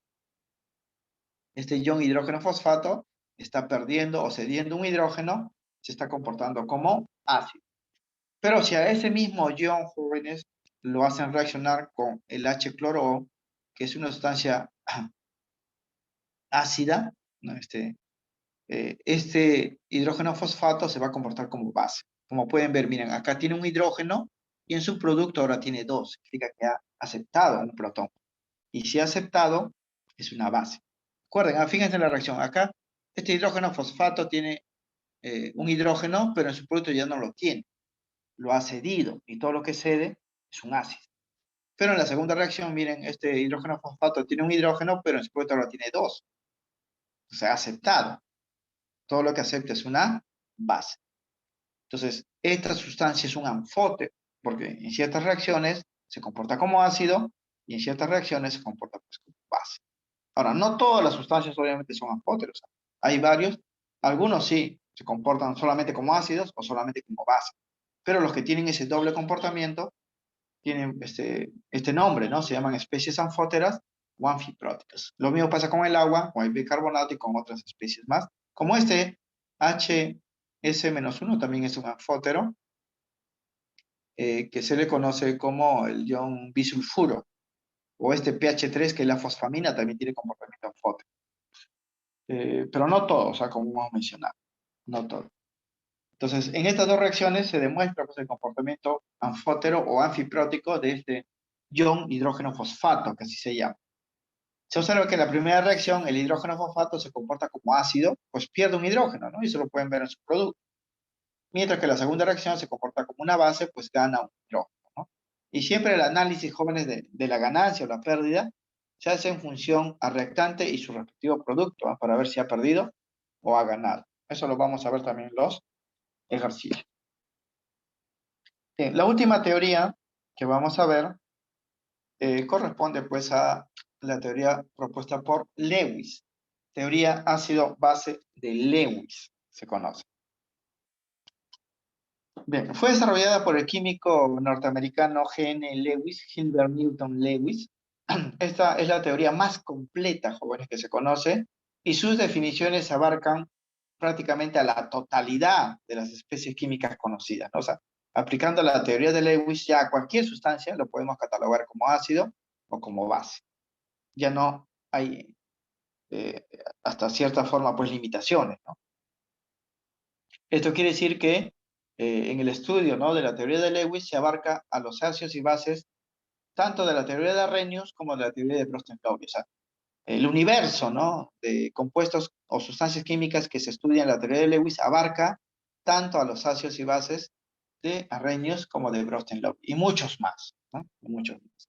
este ion hidrógeno fosfato está perdiendo o cediendo un hidrógeno, se está comportando como ácido. Pero si a ese mismo ion, jóvenes, lo hacen reaccionar con el H-cloro, que es una sustancia ácida, ¿no? Este hidrógeno fosfato se va a comportar como base. Como pueden ver, miren, acá tiene un hidrógeno y en su producto ahora tiene dos. Significa que ha aceptado un protón. Y si ha aceptado, es una base. Recuerden, fíjense en la reacción. Acá, este hidrógeno fosfato tiene un hidrógeno, pero en su producto ya no lo tiene. Lo ha cedido y todo lo que cede es un ácido. Pero en la segunda reacción, miren, este hidrógeno fosfato tiene un hidrógeno, pero en su producto ahora tiene dos. O sea, ha aceptado. Todo lo que acepta es una base. Entonces, esta sustancia es un anfótero, porque en ciertas reacciones se comporta como ácido y en ciertas reacciones se comporta pues, como base. Ahora, no todas las sustancias obviamente son anfóteros. Hay varios, algunos sí se comportan solamente como ácidos o solamente como base, pero los que tienen ese doble comportamiento tienen este nombre, ¿no? Se llaman especies anfóteras o anfipróticas. Lo mismo pasa con el agua, con el bicarbonato y con otras especies más, como este HS-1 también es un anfótero, que se le conoce como el ion bisulfuro, o este pH3 que es la fosfamina también tiene comportamiento anfótero. Pero no todo, o sea, como hemos mencionado, no todo. Entonces, en estas dos reacciones se demuestra pues, el comportamiento anfótero o anfiprótico de este ion hidrógeno fosfato, que así se llama. Se observa que en la primera reacción el hidrógeno fosfato se comporta como ácido, pues pierde un hidrógeno, ¿no? Y eso lo pueden ver en su producto. Mientras que la segunda reacción se comporta como una base, pues gana un hidrógeno, ¿no? Y siempre el análisis, jóvenes, de la ganancia o la pérdida se hace en función al reactante y su respectivo producto, ¿no? Para ver si ha perdido o ha ganado. Eso lo vamos a ver también en los ejercicios. Bien, la última teoría que vamos a ver corresponde pues a la teoría propuesta por Lewis. Teoría ácido-base de Lewis, se conoce. Bien, fue desarrollada por el químico norteamericano G.N. Lewis, Gilbert Newton Lewis. Esta es la teoría más completa, jóvenes, que se conoce, y sus definiciones abarcan prácticamente a la totalidad de las especies químicas conocidas, ¿no? O sea, aplicando la teoría de Lewis, ya cualquier sustancia lo podemos catalogar como ácido o como base. Ya no hay, hasta cierta forma, pues limitaciones, ¿no? Esto quiere decir que en el estudio, ¿no? De la teoría de Lewis se abarca a los ácidos y bases tanto de la teoría de Arrhenius como de la teoría de Bronsted-Lowry. O sea, el universo, ¿no? De compuestos o sustancias químicas que se estudian en la teoría de Lewis abarca tanto a los ácidos y bases de Arrhenius como de Bronsted-Lowry y muchos más, ¿no? Y muchos más.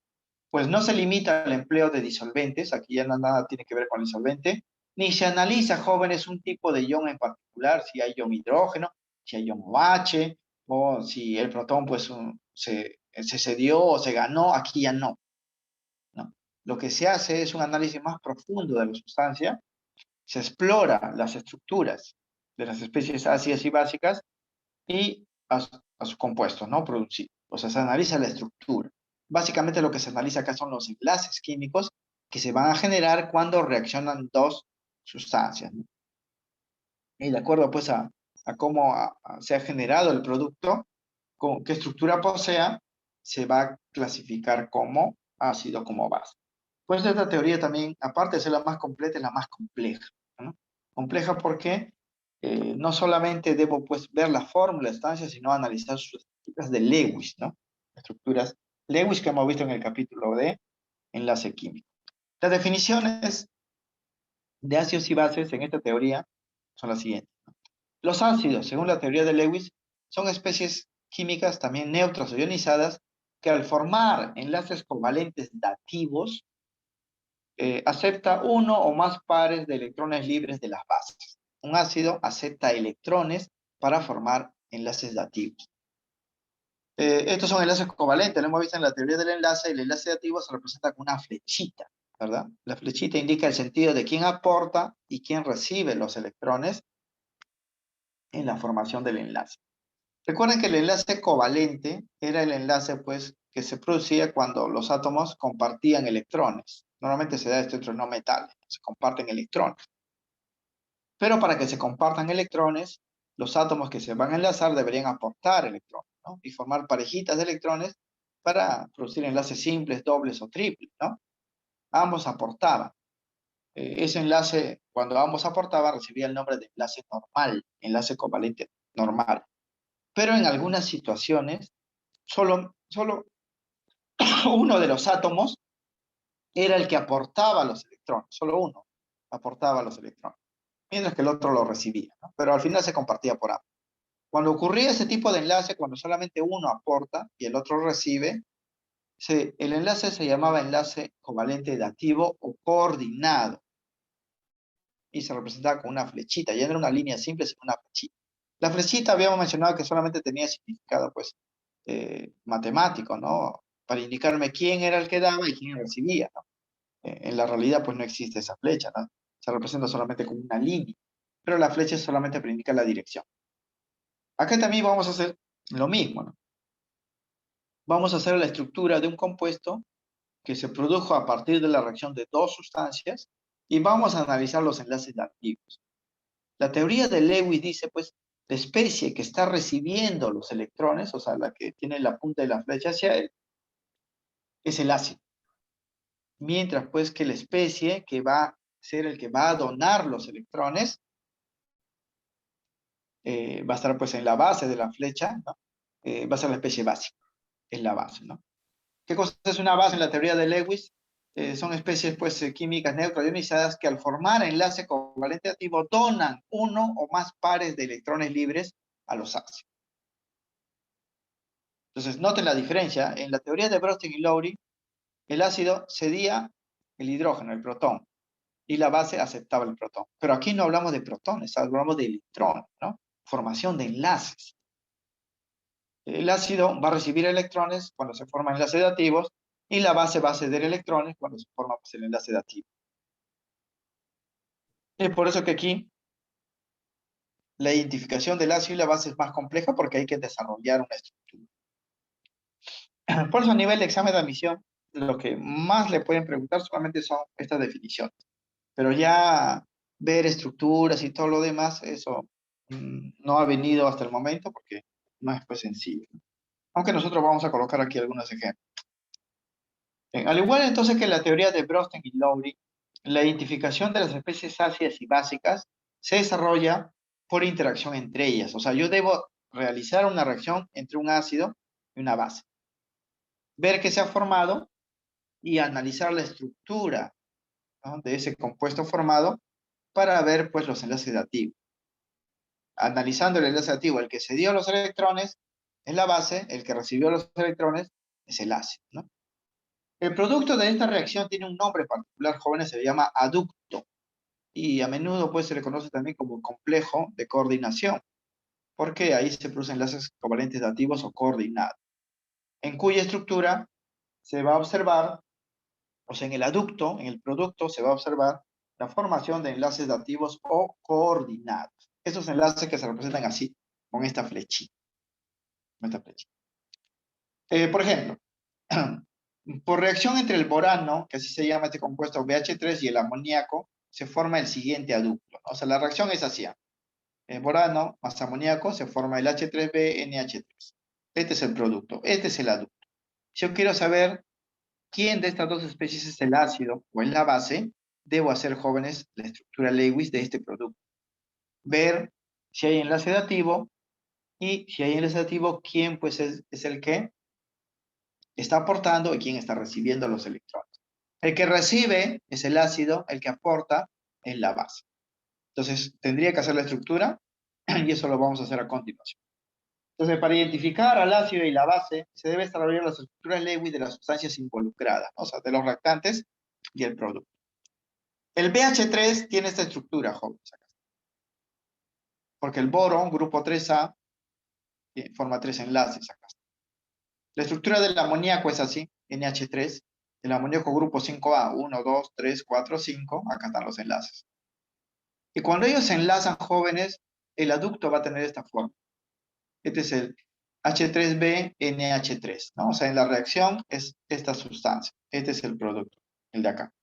Pues no se limita al empleo de disolventes, aquí ya nada tiene que ver con el disolvente, ni se analiza, jóvenes, un tipo de ion en particular, si hay ion hidrógeno, si hay ion OH, o si el protón pues se cedió o se ganó, aquí ya no, ¿no? Lo que se hace es un análisis más profundo de la sustancia, se explora las estructuras de las especies ácidas y básicas y a sus compuestos, ¿no? Producidos. O sea, se analiza la estructura. Básicamente lo que se analiza acá son los enlaces químicos que se van a generar cuando reaccionan dos sustancias, ¿no? Y de acuerdo pues a a cómo se ha generado el producto, con qué estructura posea, se va a clasificar como ácido, como base. Pues esta teoría también, aparte de ser la más completa, es la más compleja, ¿no? Compleja porque no solamente debo pues ver la fórmula de estancia, sino analizar sus estructuras de Lewis, ¿no? Estructuras Lewis que hemos visto en el capítulo de enlace químico. Las definiciones de ácidos y bases en esta teoría son las siguientes. Los ácidos, según la teoría de Lewis, son especies químicas también neutras o ionizadas que al formar enlaces covalentes dativos acepta uno o más pares de electrones libres de las bases. Un ácido acepta electrones para formar enlaces dativos. Estos son enlaces covalentes, lo hemos visto en la teoría del enlace. El enlace dativo se representa con una flechita, ¿verdad? La flechita indica el sentido de quién aporta y quién recibe los electrones en la formación del enlace. Recuerden que el enlace covalente era el enlace pues, que se producía cuando los átomos compartían electrones. Normalmente se da esto entre no metales, se comparten electrones. Pero para que se compartan electrones, los átomos que se van a enlazar deberían aportar electrones, ¿no? Y formar parejitas de electrones para producir enlaces simples, dobles o triples, ¿no? Ambos aportaban. Ese enlace, cuando ambos aportaban, recibía el nombre de enlace normal, enlace covalente normal. Pero en algunas situaciones, solo uno de los átomos era el que aportaba los electrones, solo uno aportaba los electrones, mientras que el otro lo recibía, ¿no? Pero al final se compartía por ambos. Cuando ocurría ese tipo de enlace, cuando solamente uno aporta y el otro recibe, el enlace se llamaba enlace covalente dativo o coordinado y se representaba con una flechita, ya no era una línea simple, sino una flechita. La flechita habíamos mencionado que solamente tenía significado pues, matemático, ¿no? Para indicarme quién era el que daba y quién recibía, ¿no? En la realidad pues no existe esa flecha, ¿no? Se representa solamente como una línea, pero la flecha solamente para indicar la dirección. Acá también vamos a hacer lo mismo, ¿no? Vamos a hacer la estructura de un compuesto que se produjo a partir de la reacción de dos sustancias y vamos a analizar los enlaces activos. La teoría de Lewis dice, pues, la especie que está recibiendo los electrones, o sea, la que tiene la punta de la flecha hacia él, es el ácido. Mientras, pues, que la especie que va a ser el que va a donar los electrones, va a estar, pues, en la base de la flecha, ¿no? Va a ser la especie básica, es la base, ¿no? ¿Qué cosa es una base en la teoría de Lewis? Son especies pues, químicas neutralionizadas que al formar enlace covalente activo donan uno o más pares de electrones libres a los ácidos. Entonces, noten la diferencia. En la teoría de Bronsted y Lowry, el ácido cedía el hidrógeno, el protón, y la base aceptaba el protón. Pero aquí no hablamos de protones, hablamos de electrones, ¿no? Formación de enlaces. El ácido va a recibir electrones cuando se forman enlaces dativos y la base va a ceder electrones cuando se forma pues, el enlace dativo. Es por eso que aquí la identificación del ácido y la base es más compleja porque hay que desarrollar una estructura. Por eso a nivel de examen de admisión, lo que más le pueden preguntar solamente son estas definiciones. Pero ya ver estructuras y todo lo demás, eso no ha venido hasta el momento porque no es pues sencillo. Aunque nosotros vamos a colocar aquí algunos ejemplos. Al igual entonces que la teoría de Bronsted y Lowry, la identificación de las especies ácidas y básicas se desarrolla por interacción entre ellas. O sea, yo debo realizar una reacción entre un ácido y una base. Ver qué se ha formado y analizar la estructura, ¿no?, de ese compuesto formado para ver pues los enlaces dativos. Analizando el enlace dativo, el que se dio los electrones es la base, el que recibió los electrones es el ácido, ¿no? El producto de esta reacción tiene un nombre particular, jóvenes, se le llama aducto y a menudo pues se le conoce también como complejo de coordinación, porque ahí se producen enlaces covalentes dativos o coordinados, en cuya estructura se va a observar, o sea, en el aducto, en el producto se va a observar la formación de enlaces dativos o coordinados. Esos enlaces que se representan así, con esta flechita. Con esta flechita. Por ejemplo, por reacción entre el borano, que así se llama este compuesto BH3, y el amoníaco, se forma el siguiente aducto. O sea, la reacción es así. borano más amoníaco, se forma el H3B NH3. Este es el producto, este es el aducto. Si yo quiero saber quién de estas dos especies es el ácido o es la base, debo hacer, jóvenes, la estructura Lewis de este producto. Ver si hay enlace dativo y si hay enlace dativo, quién pues es el que está aportando y quién está recibiendo los electrones. El que recibe es el ácido, el que aporta es la base. Entonces, tendría que hacer la estructura y eso lo vamos a hacer a continuación. Entonces, para identificar al ácido y la base, se debe establecer las estructuras Lewis de las sustancias involucradas, ¿no? O sea, de los reactantes y el producto. El BH3 tiene esta estructura, jóvenes, acá. Porque el boro, grupo 3A, forma 3 enlaces acá. La estructura del amoníaco es así, NH3. El amoníaco grupo 5A, 1, 2, 3, 4, 5, acá están los enlaces. Y cuando ellos se enlazan, jóvenes, el aducto va a tener esta forma. Este es el H3B-NH3, ¿no? O sea, en la reacción es esta sustancia. Este es el producto, el de acá.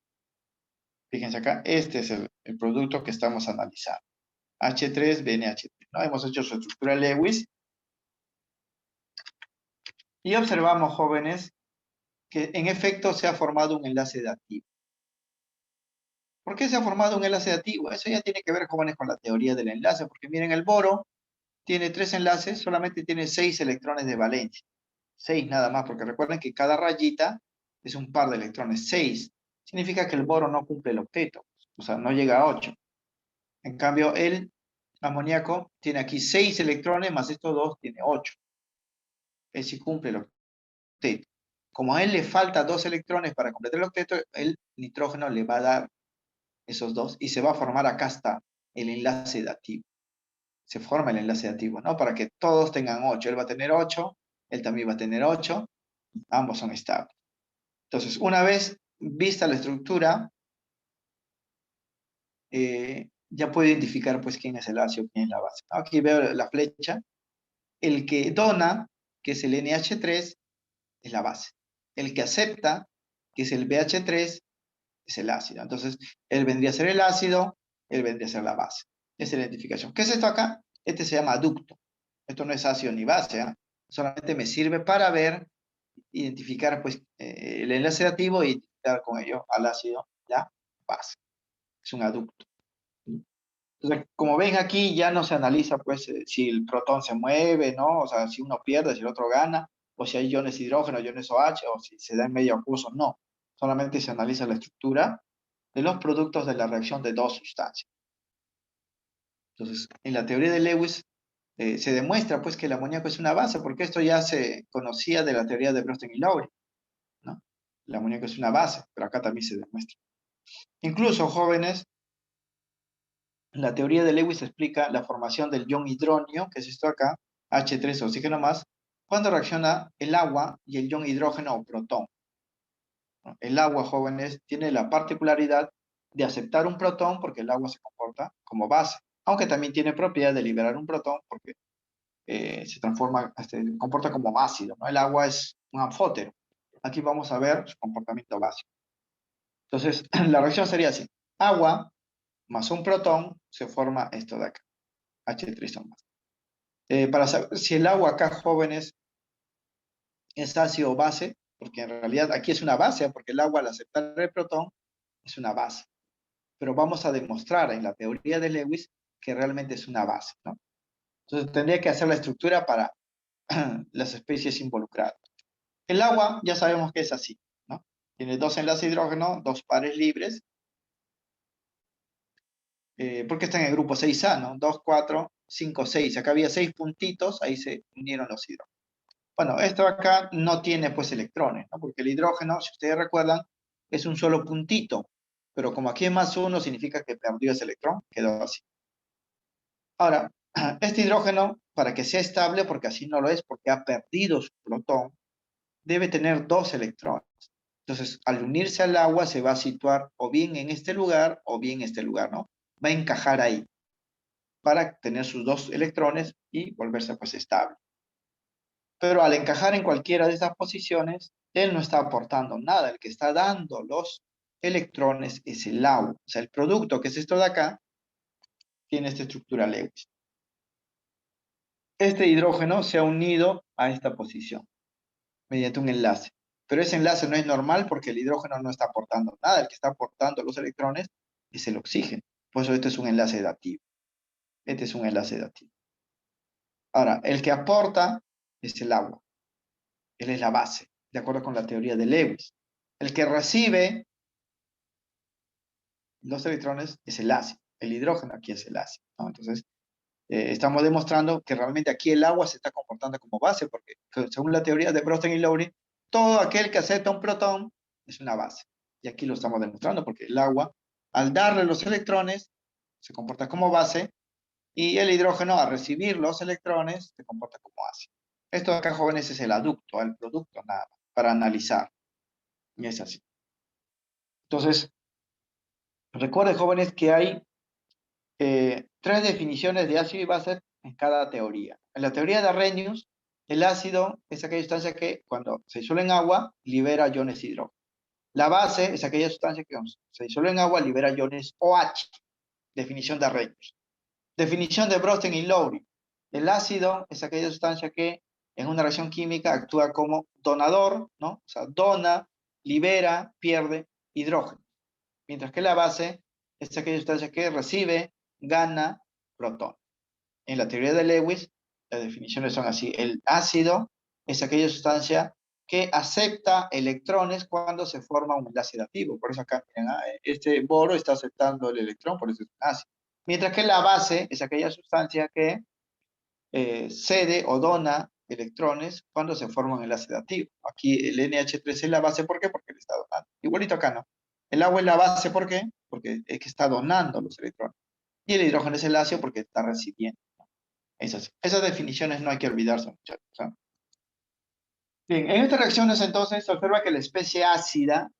Fíjense acá, este es el producto que estamos analizando. H3BNH3, ¿no? Hemos hecho su estructura Lewis. Y observamos, jóvenes, que en efecto se ha formado un enlace dativo. ¿Por qué se ha formado un enlace dativo? Eso ya tiene que ver, jóvenes, con la teoría del enlace, porque miren, el boro tiene 3 enlaces, solamente tiene 6 electrones de valencia. 6 nada más, porque recuerden que cada rayita es un par de electrones. 6 significa que el boro no cumple el octeto, o sea, no llega a 8. En cambio, el amoníaco tiene aquí 6 electrones, más estos 2 tiene 8. Él sí cumple el octeto. Como a él le falta 2 electrones para completar el octeto, el nitrógeno le va a dar esos 2 y se va a formar acá hasta el enlace dativo. Se forma el enlace dativo, ¿no? Para que todos tengan 8. Él va a tener 8, él también va a tener 8, ambos son estables. Entonces, una vez vista la estructura, ya puedo identificar pues quién es el ácido, quién es la base. Aquí veo la flecha. El que dona, que es el NH3, es la base. El que acepta, que es el BH3, es el ácido. Entonces, él vendría a ser el ácido, él vendría a ser la base. Esa es la identificación. ¿Qué es esto acá? Este se llama aducto. Esto no es ácido ni base, ¿eh? Solamente me sirve para ver, identificar pues el enlace activo y identificar con ello al ácido la base. Es un aducto. Entonces, como ven aquí, ya no se analiza pues si el protón se mueve, ¿no? O sea, si uno pierde, si el otro gana, o si hay iones hidrógeno, iones OH, o si se da en medio acuoso, no. Solamente se analiza la estructura de los productos de la reacción de dos sustancias. Entonces, en la teoría de Lewis se demuestra pues que el amoníaco es una base, porque esto ya se conocía de la teoría de Bronsted y Lowry, ¿no? El amoníaco es una base, pero acá también se demuestra. Incluso, jóvenes, la teoría de Lewis explica la formación del ion hidronio, que es esto acá, H3 oxígeno más, cuando reacciona el agua y el ion hidrógeno o protón. El agua, jóvenes, tiene la particularidad de aceptar un protón porque el agua se comporta como base, aunque también tiene propiedad de liberar un protón porque se transforma, se comporta como ácido, ¿no? El agua es un anfótero. Aquí vamos a ver su comportamiento básico. Entonces, la reacción sería así. Agua más un protón se forma esto de acá, H3 más. Para saber si el agua acá, jóvenes, es ácido o base, porque en realidad aquí es una base, porque el agua al aceptar el protón es una base. Pero vamos a demostrar en la teoría de Lewis que realmente es una base, ¿no? Entonces tendría que hacer la estructura para las especies involucradas. El agua ya sabemos que es así, ¿no? Tiene 2 enlaces de hidrógeno, 2 pares libres, porque está en el grupo 6A, ¿no? 2, 4, 5, 6. Acá había 6 puntitos, ahí se unieron los hidrógenos. Bueno, esto acá no tiene pues electrones, ¿no? Porque el hidrógeno, si ustedes recuerdan, es un solo puntito, pero como aquí es más uno, significa que perdió ese electrón, quedó así. Ahora, este hidrógeno, para que sea estable, porque así no lo es, porque ha perdido su protón, debe tener 2 electrones. Entonces, al unirse al agua, se va a situar o bien en este lugar o bien en este lugar, ¿no? Va a encajar ahí para tener sus 2 electrones y volverse pues estable. Pero al encajar en cualquiera de estas posiciones, él no está aportando nada. El que está dando los electrones es el agua. O sea, el producto, que es esto de acá, tiene esta estructura Lewis. este hidrógeno se ha unido a esta posición mediante un enlace. Pero ese enlace no es normal porque el hidrógeno no está aportando nada. El que está aportando los electrones es el oxígeno. Por eso este es un enlace dativo. Este es un enlace dativo. Ahora, el que aporta es el agua. Él es la base, de acuerdo con la teoría de Lewis. El que recibe los electrones es el ácido. El hidrógeno aquí es el ácido, ¿no? Entonces, estamos demostrando que realmente aquí el agua se está comportando como base, porque según la teoría de Bronsted y Lowry, todo aquel que acepta un protón es una base. Y aquí lo estamos demostrando, porque el agua, al darle los electrones, se comporta como base, y el hidrógeno, al recibir los electrones, se comporta como ácido. Esto de acá, jóvenes, es el aducto, el producto, nada más, para analizar. Y es así. Entonces, recuerden, jóvenes, que hay tres definiciones de ácido y base en cada teoría. En la teoría de Arrhenius, el ácido es aquella sustancia que cuando se disuelve en agua libera iones hidrógeno. La base es aquella sustancia que cuando se disuelve en agua libera iones OH. Definición de Arrhenius. Definición de Bronsted y Lowry. El ácido es aquella sustancia que en una reacción química actúa como donador, ¿no? O sea, dona, libera, pierde hidrógeno. Mientras que la base es aquella sustancia que recibe, gana protón. En la teoría de Lewis, las definiciones son así. El ácido es aquella sustancia que acepta electrones cuando se forma un enlace dativo. Por eso acá, miren, este boro está aceptando el electrón, por eso es un ácido. Mientras que la base es aquella sustancia que cede o dona electrones cuando se forma un enlace dativo. Aquí el NH3 es la base, ¿por qué? Porque le está donando. Igualito acá, ¿no? El agua es la base, ¿por qué? Porque es que está donando los electrones. Y el hidrógeno es el ácido porque está recibiendo. Esas definiciones no hay que olvidarse, muchachos, ¿no? Bien, en estas reacciones entonces se observa que la especie ácida,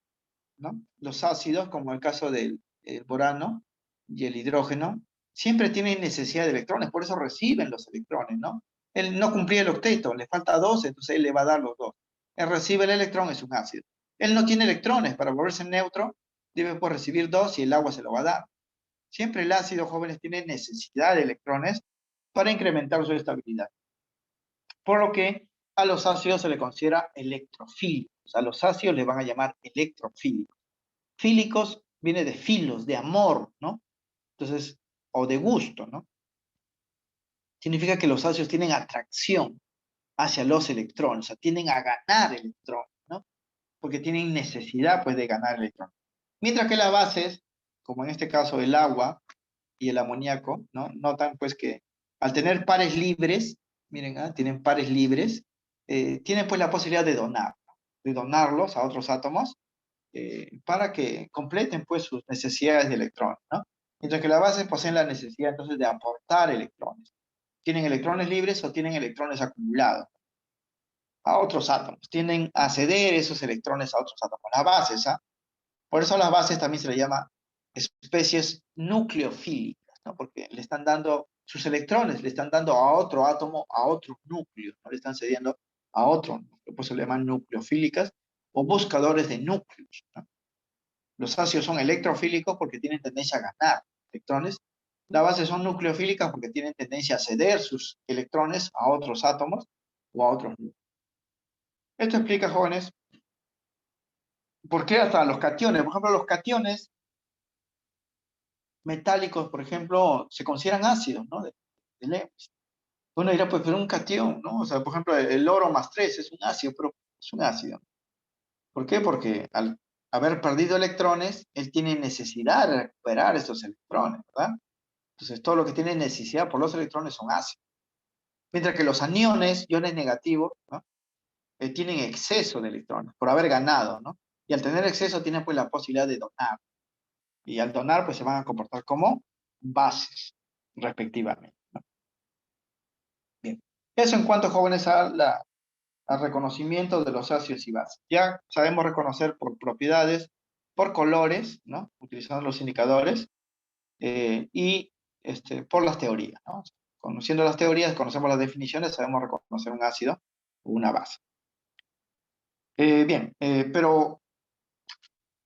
¿no? Los ácidos, como el caso del borano y el hidrógeno, siempre tienen necesidad de electrones, por eso reciben los electrones, ¿no? Él no cumplía el octeto, le falta dos, entonces él le va a dar los dos. Él recibe el electrón, es un ácido. Él no tiene electrones, para volverse neutro, debe pues recibir dos y el agua se lo va a dar. Siempre el ácido, jóvenes, tiene necesidad de electrones para incrementar su estabilidad. Por lo que a los ácidos se le considera electrofílicos. A los ácidos le van a llamar electrofílicos. Fílicos viene de filos, de amor, ¿no? Entonces, o de gusto, ¿no? Significa que los ácidos tienen atracción hacia los electrones, o sea, tienden a ganar electrones, ¿no? Porque tienen necesidad, pues, de ganar electrones. Mientras que las bases, como en este caso el agua y el amoníaco, ¿no? Notan, pues, que al tener pares libres, miren, tienen pares libres, tienen, pues, la posibilidad de donar, ¿no? De donarlos a otros átomos para que completen pues sus necesidades de electrones, ¿no? Mientras que las bases poseen la necesidad entonces de aportar electrones. Tienen electrones libres o tienen electrones acumulados a otros átomos. Tienden a ceder esos electrones a otros átomos. Las bases, ¿ah? Por eso a las bases también se le llama especies nucleofílicas, ¿no? Porque le están dando sus electrones, le están dando a otro átomo, a otro núcleo, no le están cediendo a otro núcleo. Por eso le llaman nucleofílicas o buscadores de núcleos, ¿no? Los ácidos son electrofílicos porque tienen tendencia a ganar electrones. Las bases son nucleofílicas porque tienen tendencia a ceder sus electrones a otros átomos o a otros núcleos. Esto explica, jóvenes, por qué hasta los cationes, por ejemplo, los cationes metálicos, por ejemplo, se consideran ácidos, ¿no? De Lewis. Uno dirá, pues, pero un cation, ¿no? O sea, por ejemplo, el oro más 3 es un ácido, pero es un ácido. ¿Por qué? Porque al haber perdido electrones, él tiene necesidad de recuperar esos electrones, ¿verdad? Entonces, todo lo que tiene necesidad por los electrones son ácidos. Mientras que los aniones, iones negativos, ¿no? Tienen exceso de electrones por haber ganado, ¿no? Y al tener exceso tienen pues la posibilidad de donar. Y al donar pues se van a comportar como bases, respectivamente, ¿no? Bien. Eso en cuanto, jóvenes, al reconocimiento de los ácidos y bases. Ya sabemos reconocer por propiedades, por colores, ¿no? Utilizando los indicadores y por las teorías, ¿no? Conociendo las teorías, conocemos las definiciones, sabemos reconocer un ácido o una base. Bien, pero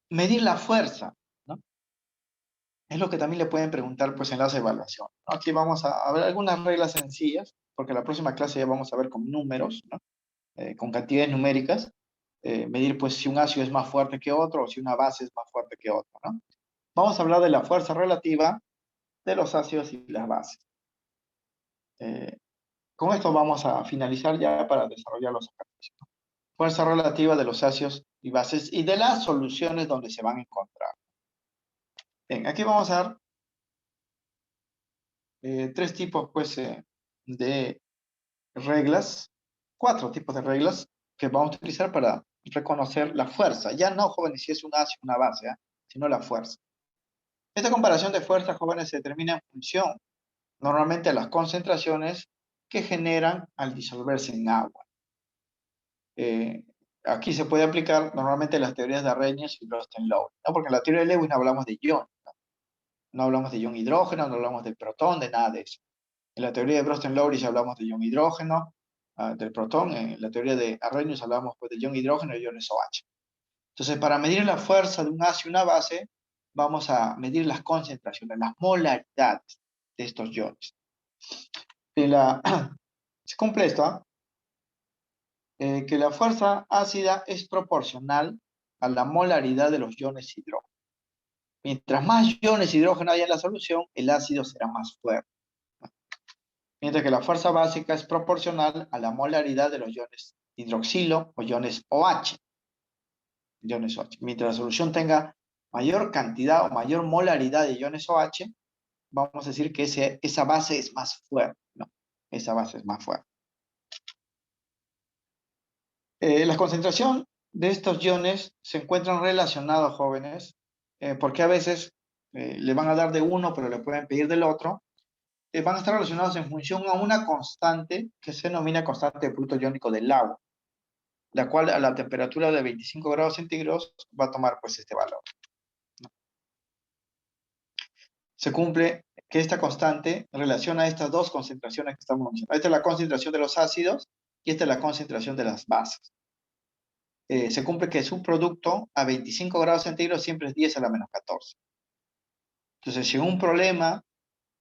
medir la fuerza, ¿no? Es lo que también le pueden preguntar pues, en las evaluaciones, ¿no? Aquí vamos a ver algunas reglas sencillas, porque la próxima clase ya vamos a ver con números, ¿no? Con cantidades numéricas, medir pues si un ácido es más fuerte que otro o si una base es más fuerte que otra, ¿no? Vamos a hablar de la fuerza relativa de los ácidos y las bases. Eh, con esto vamos a finalizar ya para desarrollar los ejercicios. Fuerza relativa de los ácidos y bases y de las soluciones donde se van a encontrar. Bien, aquí vamos a dar tres tipos pues, de reglas, cuatro tipos de reglas que vamos a utilizar para reconocer la fuerza. Ya no, jóvenes, si es un ácido o una base, sino la fuerza. Esta comparación de fuerzas, jóvenes, se determina en función normalmente a las concentraciones que generan al disolverse en agua. Eh, aquí se puede aplicar normalmente las teorías de Arrhenius y Bronsted-Lowry, ¿no? Porque en la teoría de Lewis no hablamos de ion, no hablamos de ion hidrógeno, no hablamos del protón, de nada de eso. En la teoría de Bronsted-Lowry ya hablamos de ion hidrógeno, del protón. En la teoría de Arrhenius hablamos pues, de ion hidrógeno y iones OH. Entonces, para medir la fuerza de un ácido y una base, vamos a medir las concentraciones, las molaridades de estos iones. Se cumple esto, que la fuerza ácida es proporcional a la molaridad de los iones hidrógeno. Mientras más iones hidrógeno haya en la solución, el ácido será más fuerte. Mientras que la fuerza básica es proporcional a la molaridad de los iones hidroxilo o iones OH. Mientras la solución tenga mayor cantidad o mayor molaridad de iones OH, vamos a decir que esa base es más fuerte, ¿no? Esa base es más fuerte. La concentración de estos iones se encuentran relacionados, jóvenes, porque a veces le van a dar de uno, pero le pueden pedir del otro. Van a estar relacionados en función a una constante que se denomina constante de flujo iónico del agua, la cual a la temperatura de 25 grados centígrados va a tomar pues este valor. Se cumple que esta constante relaciona estas dos concentraciones que estamos mencionando. Esta es la concentración de los ácidos y esta es la concentración de las bases. Se cumple que su producto a 25 grados centígrados siempre es 10 a la menos 14. Entonces, si en un problema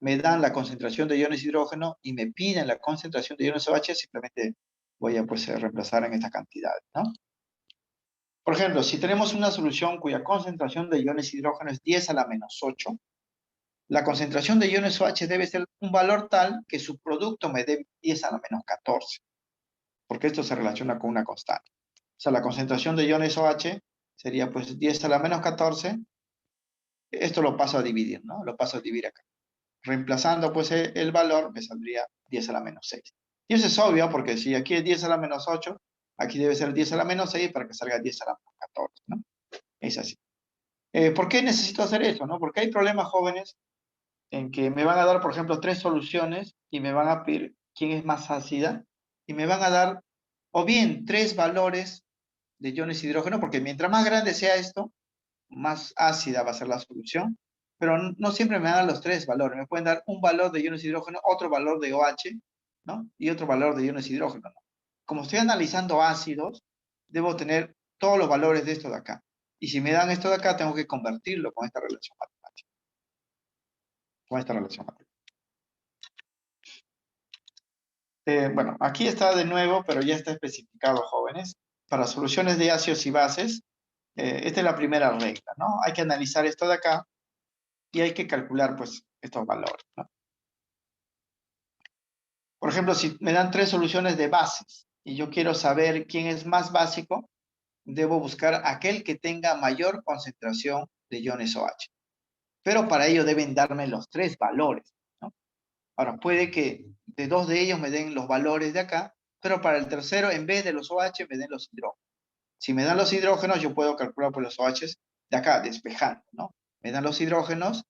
me dan la concentración de iones hidrógeno y me piden la concentración de iones OH, simplemente voy a pues, reemplazar en esta cantidad, ¿no? Por ejemplo, si tenemos una solución cuya concentración de iones hidrógeno es 10 a la menos 8, la concentración de iones OH debe ser un valor tal que su producto me dé 10 a la menos 14, porque esto se relaciona con una constante. O sea, la concentración de iones OH sería pues 10 a la menos 14. Esto lo paso a dividir, ¿no? Lo paso a dividir acá. Reemplazando pues el valor, me saldría 10 a la menos 6. Y eso es obvio, porque si aquí es 10 a la menos 8, aquí debe ser 10 a la menos 6 para que salga 10 a la menos 14, ¿no? Es así. ¿Por qué necesito hacer eso, no? Porque hay problemas, jóvenes, en que me van a dar, por ejemplo, tres soluciones y me van a pedir quién es más ácida y me van a dar o bien tres valores de iones hidrógeno, porque mientras más grande sea esto, más ácida va a ser la solución, pero no siempre me dan los tres valores. Me pueden dar un valor de iones hidrógeno, otro valor de OH, ¿no? Y otro valor de iones hidrógeno, ¿no? Como estoy analizando ácidos, debo tener todos los valores de esto de acá. Y si me dan esto de acá, tengo que convertirlo con esta relación matemática. Con esta relación matemática. Bueno, aquí está de nuevo, pero ya está especificado, jóvenes. Para soluciones de ácidos y bases, esta es la primera regla, ¿no? Hay que analizar esto de acá y hay que calcular, pues, estos valores, ¿no? Por ejemplo, si me dan tres soluciones de bases y yo quiero saber quién es más básico, debo buscar aquel que tenga mayor concentración de iones OH. Pero para ello deben darme los tres valores, ¿no? Ahora, puede que de dos de ellos me den los valores de acá, pero para el tercero, en vez de los OH, me den los hidrógenos. Si me dan los hidrógenos, yo puedo calcular por los OH de acá, despejando, ¿no? Me dan los hidrógenos,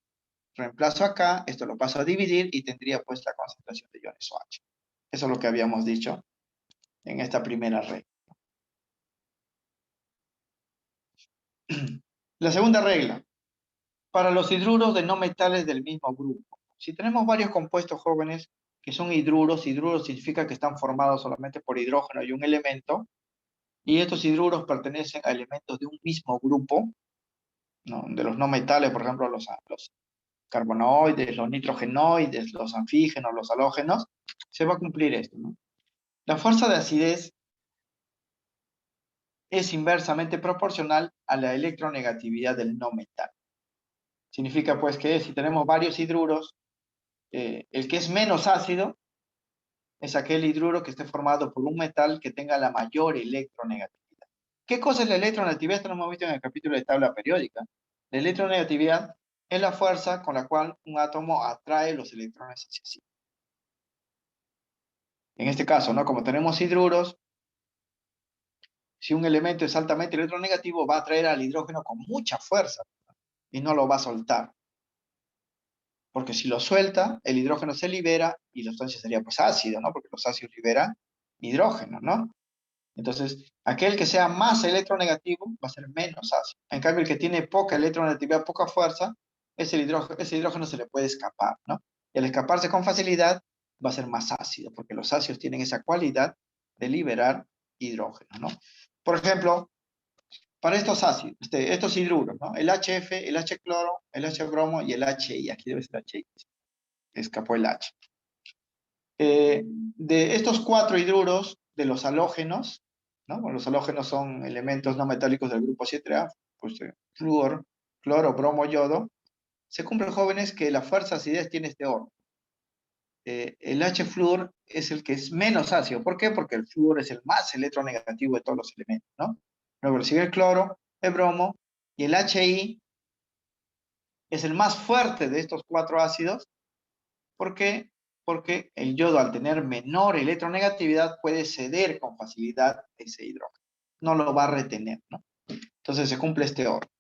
reemplazo acá, esto lo paso a dividir y tendría pues la concentración de iones OH. Eso es lo que habíamos dicho en esta primera regla. La segunda regla, para los hidruros de no metales del mismo grupo. Si tenemos varios compuestos, jóvenes, que son hidruros significa que están formados solamente por hidrógeno y un elemento, y estos hidruros pertenecen a elementos de un mismo grupo, ¿no? De los no metales, por ejemplo, los carbonoides, los nitrogenoides, los anfígenos, los halógenos. se va a cumplir esto, ¿no? La fuerza de acidez es inversamente proporcional a la electronegatividad del no metal. Significa pues que si tenemos varios hidruros, el que es menos ácido es aquel hidruro que esté formado por un metal que tenga la mayor electronegatividad. ¿Qué cosa es la electronegatividad? Esto lo hemos visto en el capítulo de tabla periódica. La electronegatividad es la fuerza con la cual un átomo atrae los electrones hacia sí. En este caso, ¿no? Como tenemos hidruros, si un elemento es altamente electronegativo, va a atraer al hidrógeno con mucha fuerza y no lo va a soltar. Porque si lo suelta, el hidrógeno se libera y la sustancia sería pues ácido, ¿no? Porque los ácidos liberan hidrógeno, ¿no? Entonces, aquel que sea más electronegativo va a ser menos ácido. En cambio, el que tiene poca electronegatividad, poca fuerza, ese hidrógeno se le puede escapar, ¿no? Y al escaparse con facilidad, va a ser más ácido, porque los ácidos tienen esa cualidad de liberar hidrógeno, ¿no? Por ejemplo, para estos ácidos, estos hidruros, ¿no? El HF, el H-cloro, el H-bromo y el HI. Aquí debe ser HI. Escapó el H. De estos 4 hidruros, de los halógenos, ¿no? Bueno, los halógenos son elementos no metálicos del grupo 7A, pues flúor, cloro, bromo, yodo. Se cumplen, jóvenes, que la fuerza de acidez tiene este orden. El H-flúor es el que es menos ácido. ¿Por qué? Porque el flúor es el más electronegativo de todos los elementos, ¿no? Luego le sigue el cloro, el bromo, y el HI es el más fuerte de estos 4 ácidos. ¿Por qué? Porque el yodo, al tener menor electronegatividad, puede ceder con facilidad ese hidrógeno. No lo va a retener, ¿no? Entonces se cumple este orden.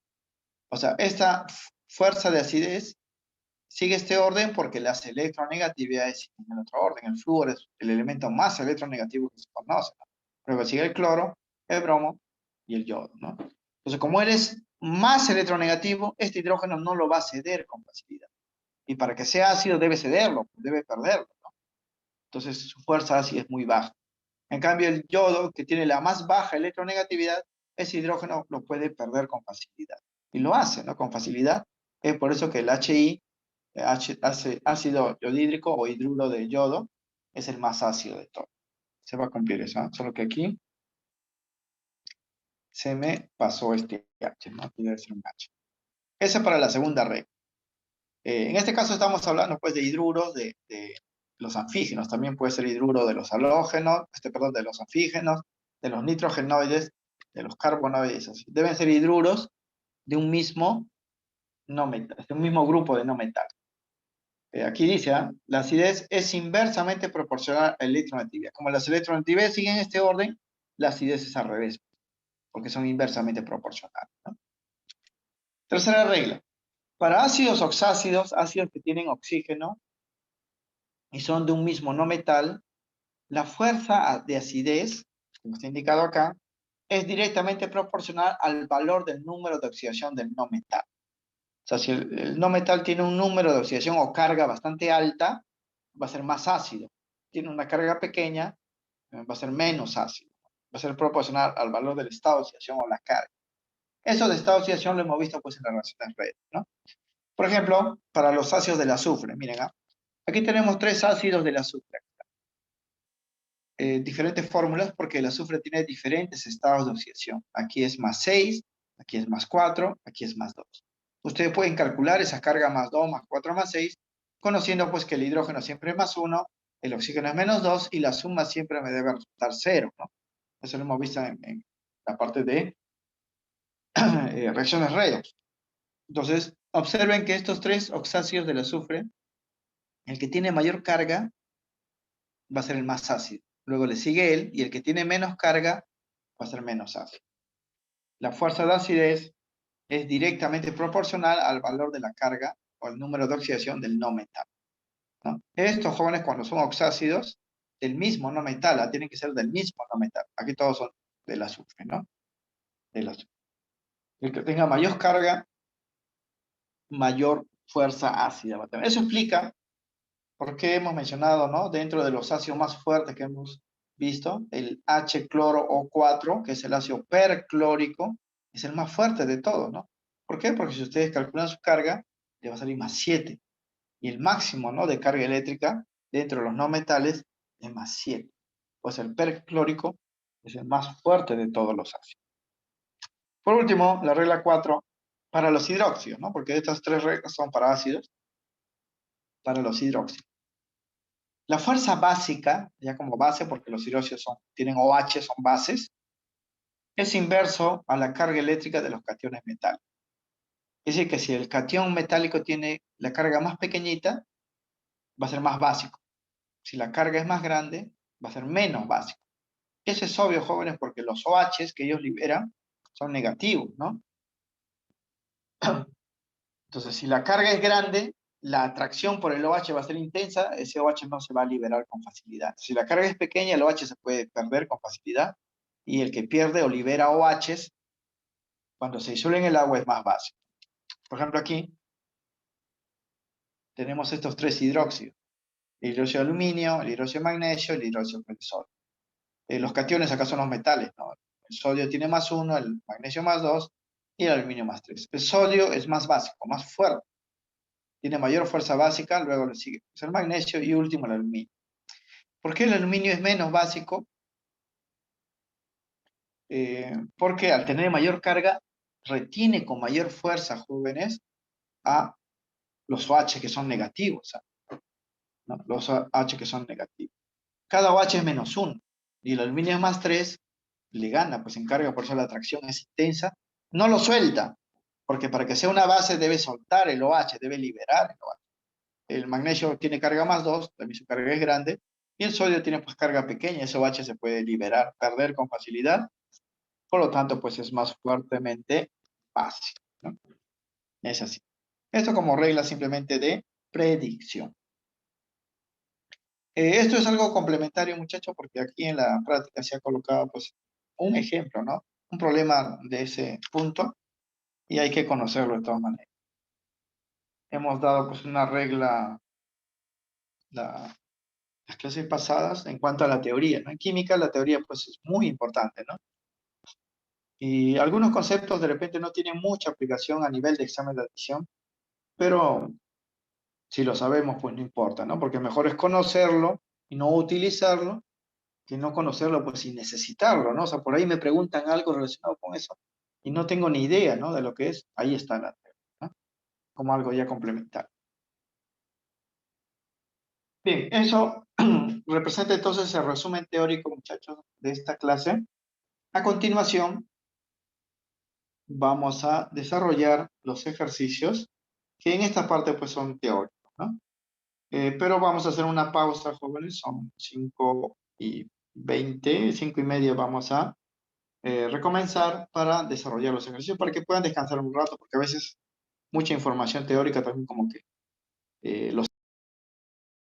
O sea, esta fuerza de acidez sigue este orden porque las electronegatividades siguen en otro orden. El flúor es el elemento más electronegativo que se conoce, ¿no? Luego sigue el cloro, el bromo y el yodo, ¿no? Entonces, como eres más electronegativo, este hidrógeno no lo va a ceder con facilidad. Y para que sea ácido debe cederlo, debe perderlo, ¿no? Entonces su fuerza ácida es muy baja. En cambio, el yodo, que tiene la más baja electronegatividad, ese hidrógeno lo puede perder con facilidad. Y lo hace, ¿no? Con facilidad. Es por eso que el HI, ácido yodhídrico o hidruro de yodo, es el más ácido de todos. Se va a cumplir eso, ¿no? Solo que aquí se me pasó este H, ¿no? Aquí debe ser un H. Esa para la segunda regla. En este caso estamos hablando pues de hidruros de los anfígenos. También puede ser hidruro de los halógenos, perdón, de los anfígenos, de los nitrogenoides, de los carbonoides. Así. Deben ser hidruros de un mismo no metal, de un mismo grupo de no metal. Aquí dice, la acidez es inversamente proporcional a la electronegatividad. Como las electronegatividades siguen este orden, la acidez es al revés, porque son inversamente proporcionales, ¿no? Tercera regla. Para ácidos oxácidos, ácidos que tienen oxígeno y son de un mismo no metal, la fuerza de acidez, como está indicado acá, es directamente proporcional al valor del número de oxidación del no metal. O sea, si el no metal tiene un número de oxidación o carga bastante alta, va a ser más ácido. Tiene una carga pequeña, va a ser menos ácido. Va a ser proporcional al valor del estado de oxidación o la carga. Eso de estado de oxidación lo hemos visto pues en las reacciones redes, ¿no? Por ejemplo, para los ácidos del azufre, miren, aquí tenemos 3 ácidos del azufre. Diferentes fórmulas porque el azufre tiene diferentes estados de oxidación. Aquí es más 6, aquí es más 4, aquí es más 2. Ustedes pueden calcular esa carga más 2, más 4, más 6, conociendo pues que el hidrógeno siempre es más 1, el oxígeno es menos 2 y la suma siempre me debe resultar 0, ¿no? Eso lo hemos visto en la parte de reacciones redox. Entonces, observen que estos 3 oxáceos del azufre, el que tiene mayor carga va a ser el más ácido. Luego le sigue él y el que tiene menos carga va a ser menos ácido. La fuerza de acidez es directamente proporcional al valor de la carga o el número de oxidación del no metal, ¿no? Estos jóvenes, cuando son oxácidos del mismo no metal, tienen que ser del mismo no metal. Aquí todos son del azufre, ¿no? Del azufre. El que tenga mayor carga, mayor fuerza ácida va a tener. Eso explica por qué hemos mencionado, ¿no? Dentro de los ácidos más fuertes que hemos visto, el H-cloro-O4, que es el ácido perclórico, es el más fuerte de todos, ¿no? ¿Por qué? Porque si ustedes calculan su carga, le va a salir más 7. Y el máximo, ¿no? De carga eléctrica dentro de los no metales es más 7. Pues el perclórico es el más fuerte de todos los ácidos. Por último, la regla 4 para los hidróxidos, ¿no? Porque estas 3 reglas son para ácidos, para los hidróxidos. La fuerza básica, ya como base, porque los hidróxidos tienen OH, son bases, es inverso a la carga eléctrica de los cationes metálicos. Es decir, que si el catión metálico tiene la carga más pequeñita, va a ser más básico. Si la carga es más grande, va a ser menos básico. Eso es obvio, jóvenes, porque los OHs que ellos liberan son negativos, ¿no? Entonces, si la carga es grande, la atracción por el OH va a ser intensa, ese OH no se va a liberar con facilidad. Si la carga es pequeña, el OH se puede perder con facilidad, y el que pierde o libera OHs, cuando se disuelve en el agua, es más básico. Por ejemplo, aquí tenemos estos 3 hidróxidos: el hidróxido de aluminio, el hidróxido de magnesio, el hidróxido de sodio. Los cationes acá son los metales, ¿no? El sodio tiene más 1, el magnesio más 2 y el aluminio más 3. El sodio es más básico, más fuerte, tiene mayor fuerza básica, luego le sigue el magnesio y último el aluminio. ¿Por qué el aluminio es menos básico? Porque al tener mayor carga, retiene con mayor fuerza, jóvenes, a los OH que son negativos, ¿no? Los OH que son negativos. Cada OH es menos 1 y el aluminio es más 3, le gana, pues en carga, por eso la atracción es intensa. No lo suelta, porque para que sea una base debe soltar el OH, debe liberar el OH. El magnesio tiene carga más 2, también su carga es grande, y el sodio tiene pues carga pequeña, ese OH se puede liberar, perder con facilidad, por lo tanto pues es más fuertemente básico, ¿no? Es así. Esto como regla simplemente de predicción. Esto es algo complementario, muchachos, porque aquí en la práctica se ha colocado pues un ejemplo, ¿no? Un problema de ese punto, y hay que conocerlo de todas maneras. Hemos dado pues una regla las clases pasadas en cuanto a la teoría, ¿no? En química la teoría pues es muy importante, ¿no? Y algunos conceptos de repente no tienen mucha aplicación a nivel de examen de admisión, pero si lo sabemos pues no importa, ¿no? Porque mejor es conocerlo y no utilizarlo que no conocerlo pues sin necesitarlo, ¿no? O sea, por ahí me preguntan algo relacionado con eso y no tengo ni idea, ¿no? De lo que es, ahí está la teoría, ¿no? Como algo ya complementario. Bien, eso representa entonces el resumen teórico, muchachos, de esta clase. A continuación, vamos a desarrollar los ejercicios, que en esta parte pues son teóricos, ¿no? Pero vamos a hacer una pausa, jóvenes, son 5:20, 5:30 vamos a recomenzar para desarrollar los ejercicios, para que puedan descansar un rato, porque a veces mucha información teórica también como que los